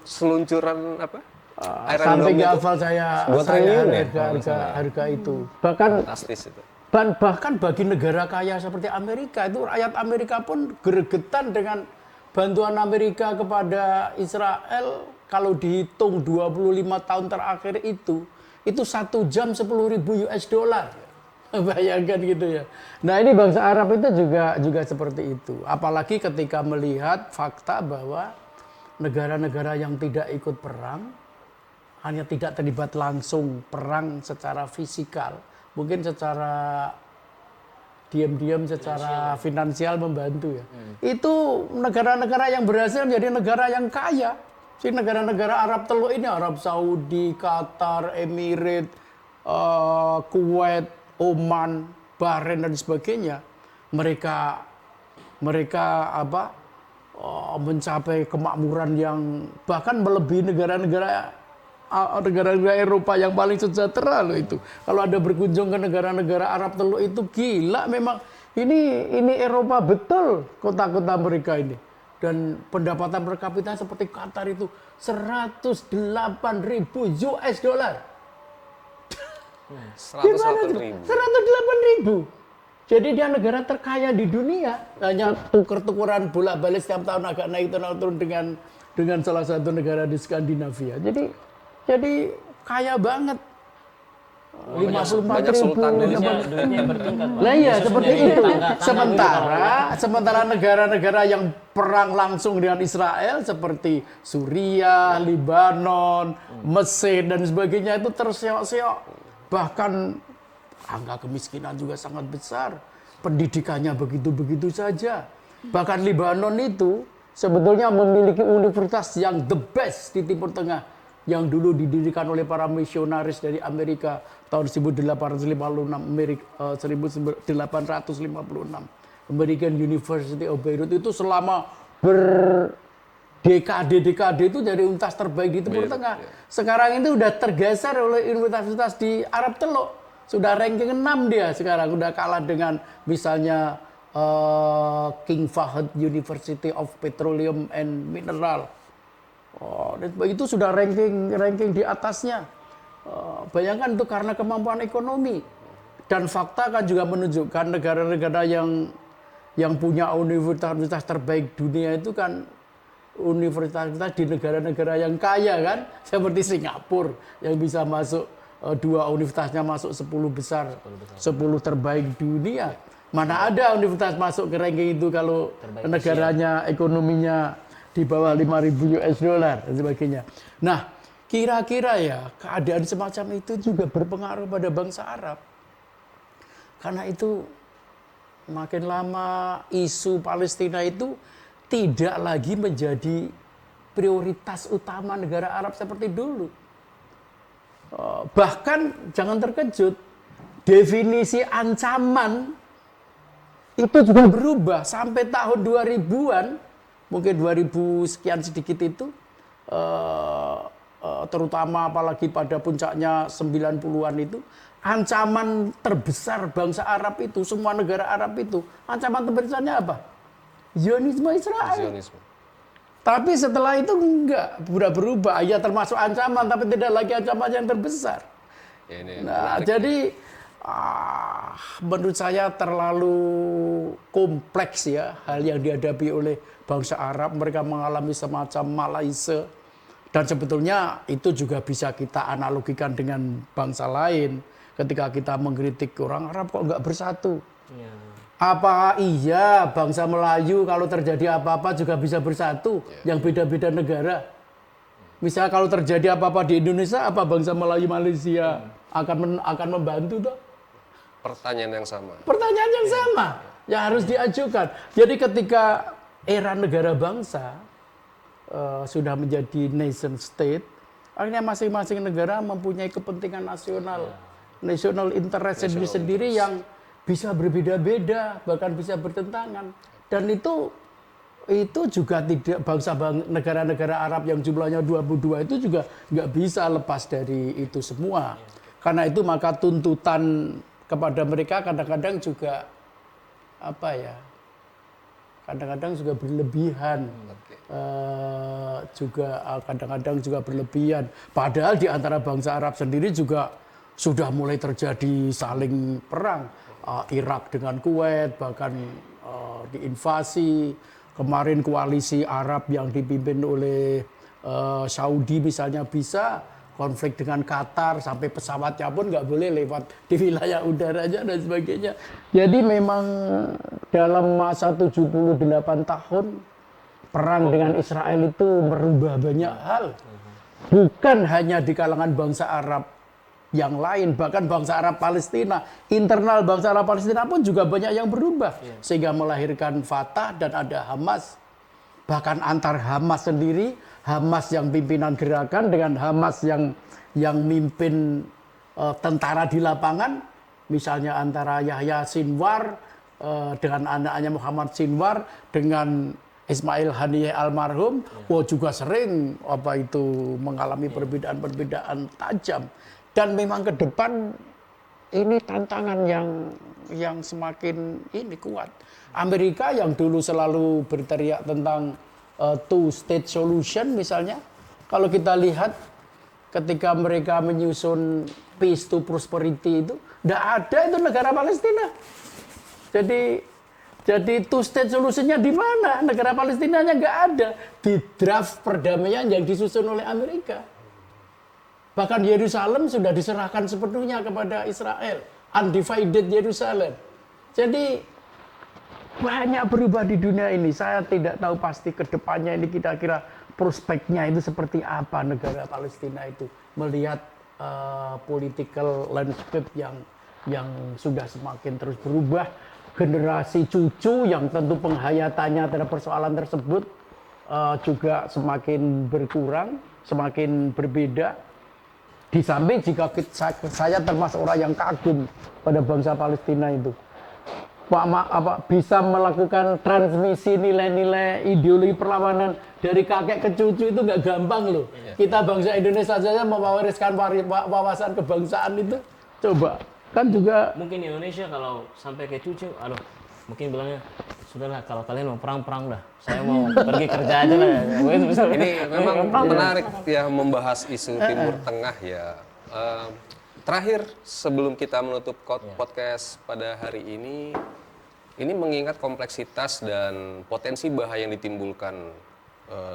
Seluncuran apa? Sampai nggak hafal saya harga itu. Bahkan fantastis itu. Bahkan bagi negara kaya seperti Amerika itu rakyat Amerika pun gregetan dengan bantuan Amerika kepada Israel. Kalau dihitung 25 tahun terakhir itu 1 jam 10.000 US dollar. Bayangkan gitu ya. Nah ini bangsa Arab itu juga seperti itu. Apalagi ketika melihat fakta bahwa negara-negara yang tidak ikut perang, hanya tidak terlibat langsung perang secara fisikal, mungkin secara diam-diam secara finansial membantu ya. Itu negara-negara yang berhasil menjadi negara yang kaya. Si negara-negara Arab Teluk ini, Arab Saudi, Qatar, Emirat, Kuwait, Oman, Bahrain dan sebagainya. Mereka mencapai kemakmuran yang bahkan melebihi negara-negara Eropa yang paling sejahtera loh itu. Kalau ada berkunjung ke negara-negara Arab Teluk itu gila memang. Ini Eropa betul kota-kota mereka ini. Dan pendapatan per kapita seperti Qatar itu 108.000 US dollar. 108.000. 108.000. Jadi dia negara terkaya di dunia. Hanya tuker-tukeran bolak-balik setiap tahun agak naik turun dengan salah satu negara di Skandinavia. Jadi kaya banget. 54 banyak ribu. sultan duitnya bertingkat, Pak. Lah iya Khususnya seperti di itu. tangga-tangga Sementara negara-negara yang perang langsung dengan Israel seperti Suriah, Libanon, Mesir dan sebagainya itu terseok-seok. Bahkan angka kemiskinan juga sangat besar. Pendidikannya begitu-begitu saja. Bahkan Libanon itu sebetulnya memiliki universitas yang the best di Timur Tengah yang dulu didirikan oleh para misionaris dari Amerika tahun 1856 American University of Beirut itu selama berdekade-dekade itu jadi universitas terbaik di Timur Tengah. Sekarang itu udah tergeser oleh universitas di Arab Teluk. Sudah ranking 6 dia sekarang, udah kalah dengan misalnya King Fahd University of Petroleum and Mineral. Itu sudah ranking di atasnya. Bayangkan itu karena kemampuan ekonomi. Dan fakta kan juga menunjukkan negara-negara yang punya universitas terbaik dunia itu kan universitas di negara-negara yang kaya kan, seperti Singapura yang bisa masuk 2 universitasnya masuk 10 besar, 10 terbaik dunia. Mana ada universitas masuk ke ranking itu kalau negaranya ekonominya di bawah 5.000 US dollar dan sebagainya. Nah, kira-kira ya keadaan semacam itu juga berpengaruh pada bangsa Arab. Karena itu makin lama isu Palestina itu tidak lagi menjadi prioritas utama negara Arab seperti dulu. Bahkan jangan terkejut, definisi ancaman itu juga berubah sampai tahun 2000-an. Mungkin 2000 sekian sedikit itu, terutama apalagi pada puncaknya 90-an itu, ancaman terbesar bangsa Arab itu, semua negara Arab itu, ancaman terbesarnya apa? Zionisme Israel. Tapi setelah itu enggak, berubah, ya termasuk ancaman, tapi tidak lagi ancaman yang terbesar. Nah, jadi menurut saya terlalu kompleks ya hal yang dihadapi oleh bangsa Arab. Mereka mengalami semacam Malaysia, dan sebetulnya itu juga bisa kita analogikan dengan bangsa lain. Ketika kita mengkritik orang Arab kok nggak bersatu, apa iya bangsa Melayu kalau terjadi apa-apa juga bisa bersatu, yang beda-beda negara? Misalnya kalau terjadi apa-apa di Indonesia, apa bangsa Melayu Malaysia akan membantu toh? Pertanyaan yang sama. Pertanyaan yang sama yang harus diajukan. Jadi ketika era negara bangsa sudah menjadi nation state, akhirnya masing-masing negara mempunyai kepentingan nasional, national interest sendiri-sendiri yang bisa berbeda-beda, bahkan bisa bertentangan. Dan itu juga tidak negara-negara Arab yang jumlahnya 22 itu juga nggak bisa lepas dari itu semua. Karena itu maka tuntutan kepada mereka kadang-kadang juga kadang-kadang juga berlebihan, kadang-kadang juga berlebihan. Padahal di antara bangsa Arab sendiri juga sudah mulai terjadi saling perang. Irak dengan Kuwait bahkan diinvasi. Kemarin koalisi Arab yang dipimpin oleh Saudi misalnya bisa konflik dengan Qatar, sampai pesawatnya pun nggak boleh lewat di wilayah udaranya dan sebagainya. Jadi memang dalam masa 78 tahun perang dengan Israel itu merubah banyak hal. Bukan hanya di kalangan bangsa Arab yang lain, bahkan bangsa Arab Palestina, internal bangsa Arab Palestina pun juga banyak yang berubah. Sehingga melahirkan Fatah dan ada Hamas. Bahkan antar Hamas sendiri, Hamas yang pimpinan gerakan dengan Hamas yang mimpin tentara di lapangan, misalnya antara Yahya Sinwar dengan anaknya Muhammad Sinwar dengan Ismail Haniyeh almarhum, juga sering mengalami perbedaan-perbedaan tajam. Dan memang ke depan ini tantangan yang semakin kuat. Amerika yang dulu selalu berteriak tentang two-state solution misalnya, kalau kita lihat ketika mereka menyusun peace to prosperity itu, tidak ada itu negara Palestina. Jadi two-state solutionnya di mana? Negara Palestinanya nggak ada di draft perdamaian yang disusun oleh Amerika. Bahkan Yerusalem sudah diserahkan sepenuhnya kepada Israel. Undivided Yerusalem. Jadi banyak berubah di dunia ini. Saya tidak tahu pasti ke depannya ini kira-kira prospeknya itu seperti apa negara Palestina itu. Melihat political landscape yang sudah semakin terus berubah. Generasi cucu yang tentu penghayatannya terhadap persoalan tersebut juga semakin berkurang, semakin berbeda. Di samping jika saya termasuk orang yang kagum pada bangsa Palestina itu, bisa melakukan transmisi nilai-nilai ideologi perlawanan dari kakek ke cucu itu nggak gampang loh. Kita bangsa Indonesia saja mewariskan wawasan kebangsaan itu, coba kan juga. Mungkin Indonesia kalau sampai ke cucu, aduh, mungkin bilangnya sudahlah kalau kalian mau perang dah, saya mau pergi kerja aja lah. Ini memang menarik ya membahas isu Timur Tengah ya. Terakhir sebelum kita menutup podcast pada hari ini mengingat kompleksitas dan potensi bahaya yang ditimbulkan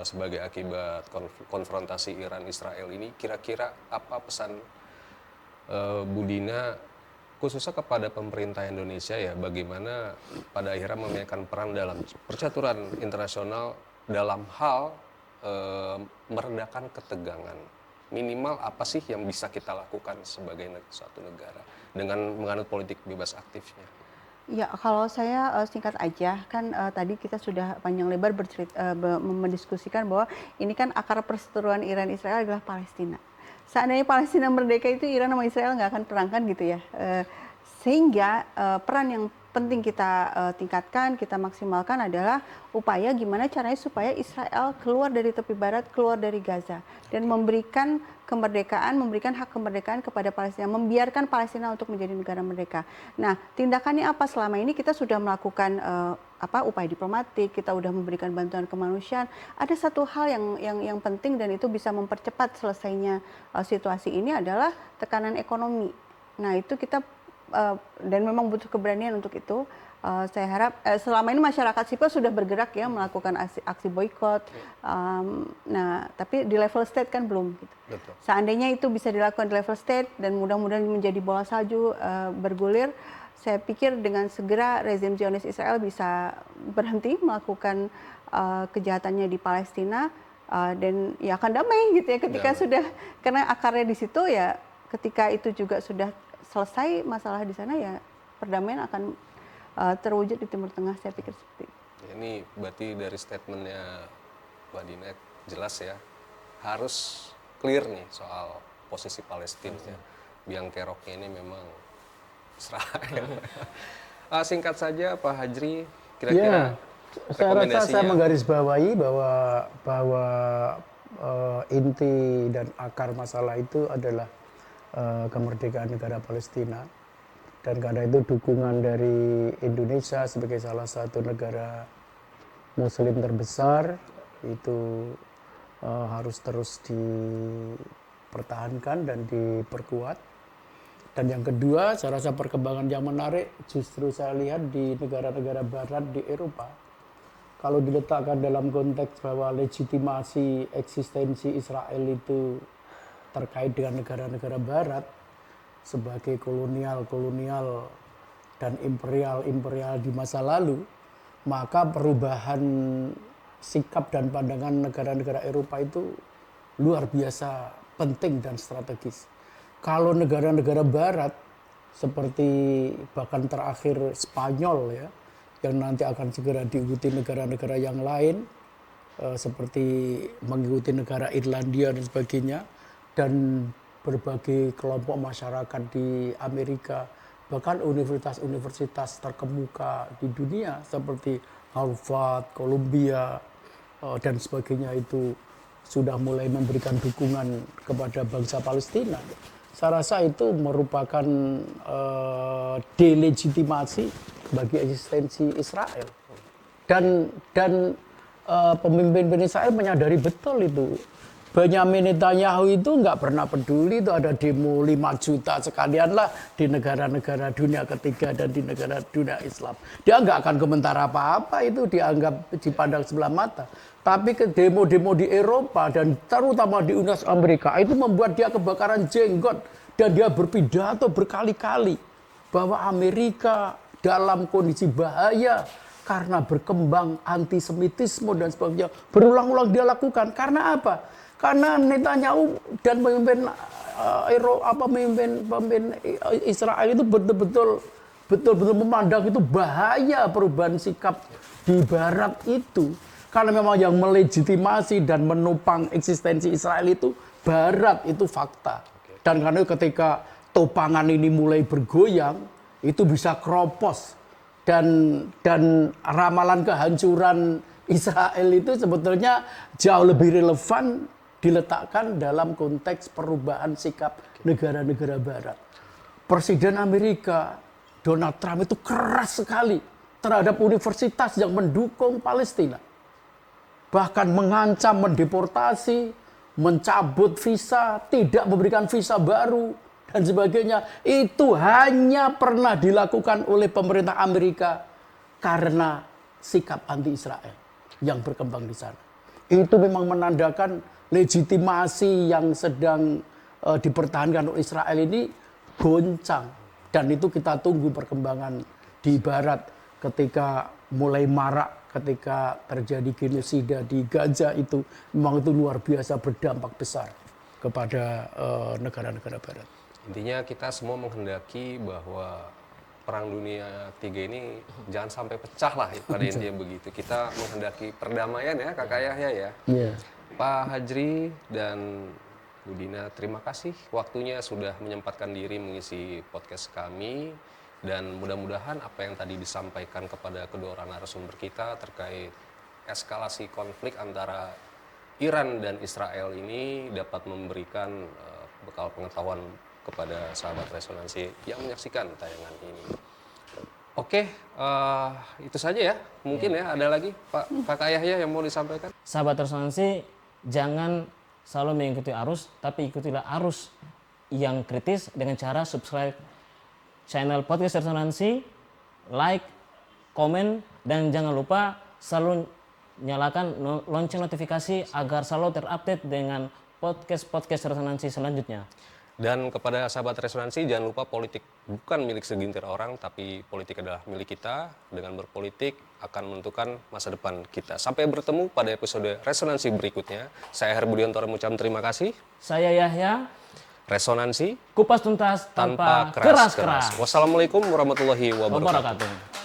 sebagai akibat konfrontasi Iran-Israel ini, kira-kira apa pesan Budina khususnya kepada pemerintah Indonesia ya, bagaimana pada akhirnya memainkan peran dalam percaturan internasional dalam hal meredakan ketegangan. Minimal apa sih yang bisa kita lakukan sebagai suatu negara dengan menganut politik bebas aktifnya? Ya, kalau saya singkat aja, kan tadi kita sudah panjang lebar mendiskusikan bahwa ini kan akar perseteruan Iran-Israel adalah Palestina. Seandainya Palestina merdeka itu Iran sama Israel nggak akan perang kan gitu ya. Sehingga peran yang penting kita tingkatkan, kita maksimalkan adalah upaya gimana caranya supaya Israel keluar dari tepi barat, keluar dari Gaza. Dan memberikan kemerdekaan, memberikan hak kemerdekaan kepada Palestina, membiarkan Palestina untuk menjadi negara merdeka. Nah, tindakannya apa? Selama ini kita sudah melakukan upaya diplomatik, kita sudah memberikan bantuan kemanusiaan. Ada satu hal yang penting dan itu bisa mempercepat selesainya situasi ini adalah tekanan ekonomi. Nah, itu kita dan memang butuh keberanian untuk itu. Saya harap selama ini masyarakat sipil sudah bergerak ya melakukan aksi boikot. Nah, tapi di level state kan belum. Gitu. Betul. Seandainya itu bisa dilakukan di level state dan mudah-mudahan menjadi bola salju bergulir, saya pikir dengan segera rezim Zionis Israel bisa berhenti melakukan kejahatannya di Palestina dan ya akan damai gitu ya ketika sudah, karena akarnya di situ ya, ketika itu juga sudah selesai masalah di sana ya perdamaian akan terwujud di Timur Tengah, saya pikir seperti itu. Ini berarti dari statementnya Mbak Dina jelas ya, harus clear nih soal posisi Palestina. Biang keroknya ini memang Israel. Singkat saja Pak Hajri, kira-kira saya rasa saya menggarisbawahi bahwa inti dan akar masalah itu adalah kemerdekaan negara Palestina. Dan karena itu dukungan dari Indonesia sebagai salah satu negara Muslim terbesar itu harus terus dipertahankan dan diperkuat. Dan yang kedua, saya rasa perkembangan yang menarik justru saya lihat di negara-negara Barat di Eropa. Kalau diletakkan dalam konteks bahwa legitimasi eksistensi Israel itu terkait dengan negara-negara Barat sebagai kolonial dan imperial di masa lalu, maka perubahan sikap dan pandangan negara-negara Eropa itu luar biasa penting dan strategis. Kalau negara-negara Barat seperti bahkan terakhir Spanyol ya, yang nanti akan segera diikuti negara-negara yang lain seperti mengikuti negara Irlandia dan sebagainya, dan berbagai kelompok masyarakat di Amerika, bahkan universitas-universitas terkemuka di dunia seperti Harvard, Columbia, dan sebagainya itu sudah mulai memberikan dukungan kepada bangsa Palestina. Saya rasa itu merupakan delegitimasi bagi eksistensi Israel. Dan pemimpin Israel menyadari betul itu Benyamin Netanyahu itu nggak pernah peduli itu ada demo 5 juta sekalian lah di negara-negara dunia ketiga dan di negara dunia Islam. Dia nggak akan komentar apa-apa, itu dianggap dipandang sebelah mata. Tapi ke demo-demo di Eropa dan terutama di Uni Amerika itu membuat dia kebakaran jenggot dan dia berpidato berkali-kali bahwa Amerika dalam kondisi bahaya karena berkembang antisemitisme dan sebagainya. Berulang-ulang dia lakukan. Karena apa? Karena Netanyahu dan pemimpin Israel itu betul-betul memandang itu bahaya perubahan sikap di Barat itu. Karena memang yang melegitimasi dan menopang eksistensi Israel itu Barat, itu fakta. Dan karena ketika topangan ini mulai bergoyang, itu bisa kropos. Dan ramalan kehancuran Israel itu sebetulnya jauh lebih relevan diletakkan dalam konteks perubahan sikap negara-negara Barat. Presiden Amerika Donald Trump itu keras sekali terhadap universitas yang mendukung Palestina. Bahkan mengancam mendeportasi, mencabut visa, tidak memberikan visa baru, dan sebagainya. Itu hanya pernah dilakukan oleh pemerintah Amerika karena sikap anti-Israel yang berkembang di sana. Itu memang menandakan legitimasi yang sedang dipertahankan oleh Israel ini goncang. Dan itu kita tunggu perkembangan di Barat ketika mulai marak, ketika terjadi genosida di Gaza itu. Memang itu luar biasa berdampak besar kepada negara-negara Barat. Intinya kita semua menghendaki bahwa Perang Dunia III ini jangan sampai pecah lah pada intinya begitu. Kita menghendaki perdamaian ya Kakak Yahya ya. Yeah. Pak Hajri dan Bu Dina, terima kasih waktunya sudah menyempatkan diri mengisi podcast kami. Dan mudah-mudahan apa yang tadi disampaikan kepada kedua orang narasumber kita terkait eskalasi konflik antara Iran dan Israel ini dapat memberikan bekal pengetahuan kepada sahabat resonansi yang menyaksikan tayangan ini. Oke, itu saja ya. Mungkin ya ada lagi Pak Kakak Yahya yang mau disampaikan. Sahabat resonansi, jangan selalu mengikuti arus, tapi ikutilah arus yang kritis dengan cara subscribe channel podcast resonansi, like, komen, dan jangan lupa selalu nyalakan lonceng notifikasi agar selalu terupdate dengan podcast resonansi selanjutnya. Dan kepada sahabat resonansi, jangan lupa politik bukan milik segelintir orang, tapi politik adalah milik kita. Dengan berpolitik akan menentukan masa depan kita. Sampai bertemu pada episode resonansi berikutnya. Saya Herbudianto mengucapkan terima kasih. Saya Yahya. Resonansi Kupas tuntas tanpa keras-keras. Wassalamualaikum warahmatullahi wabarakatuh.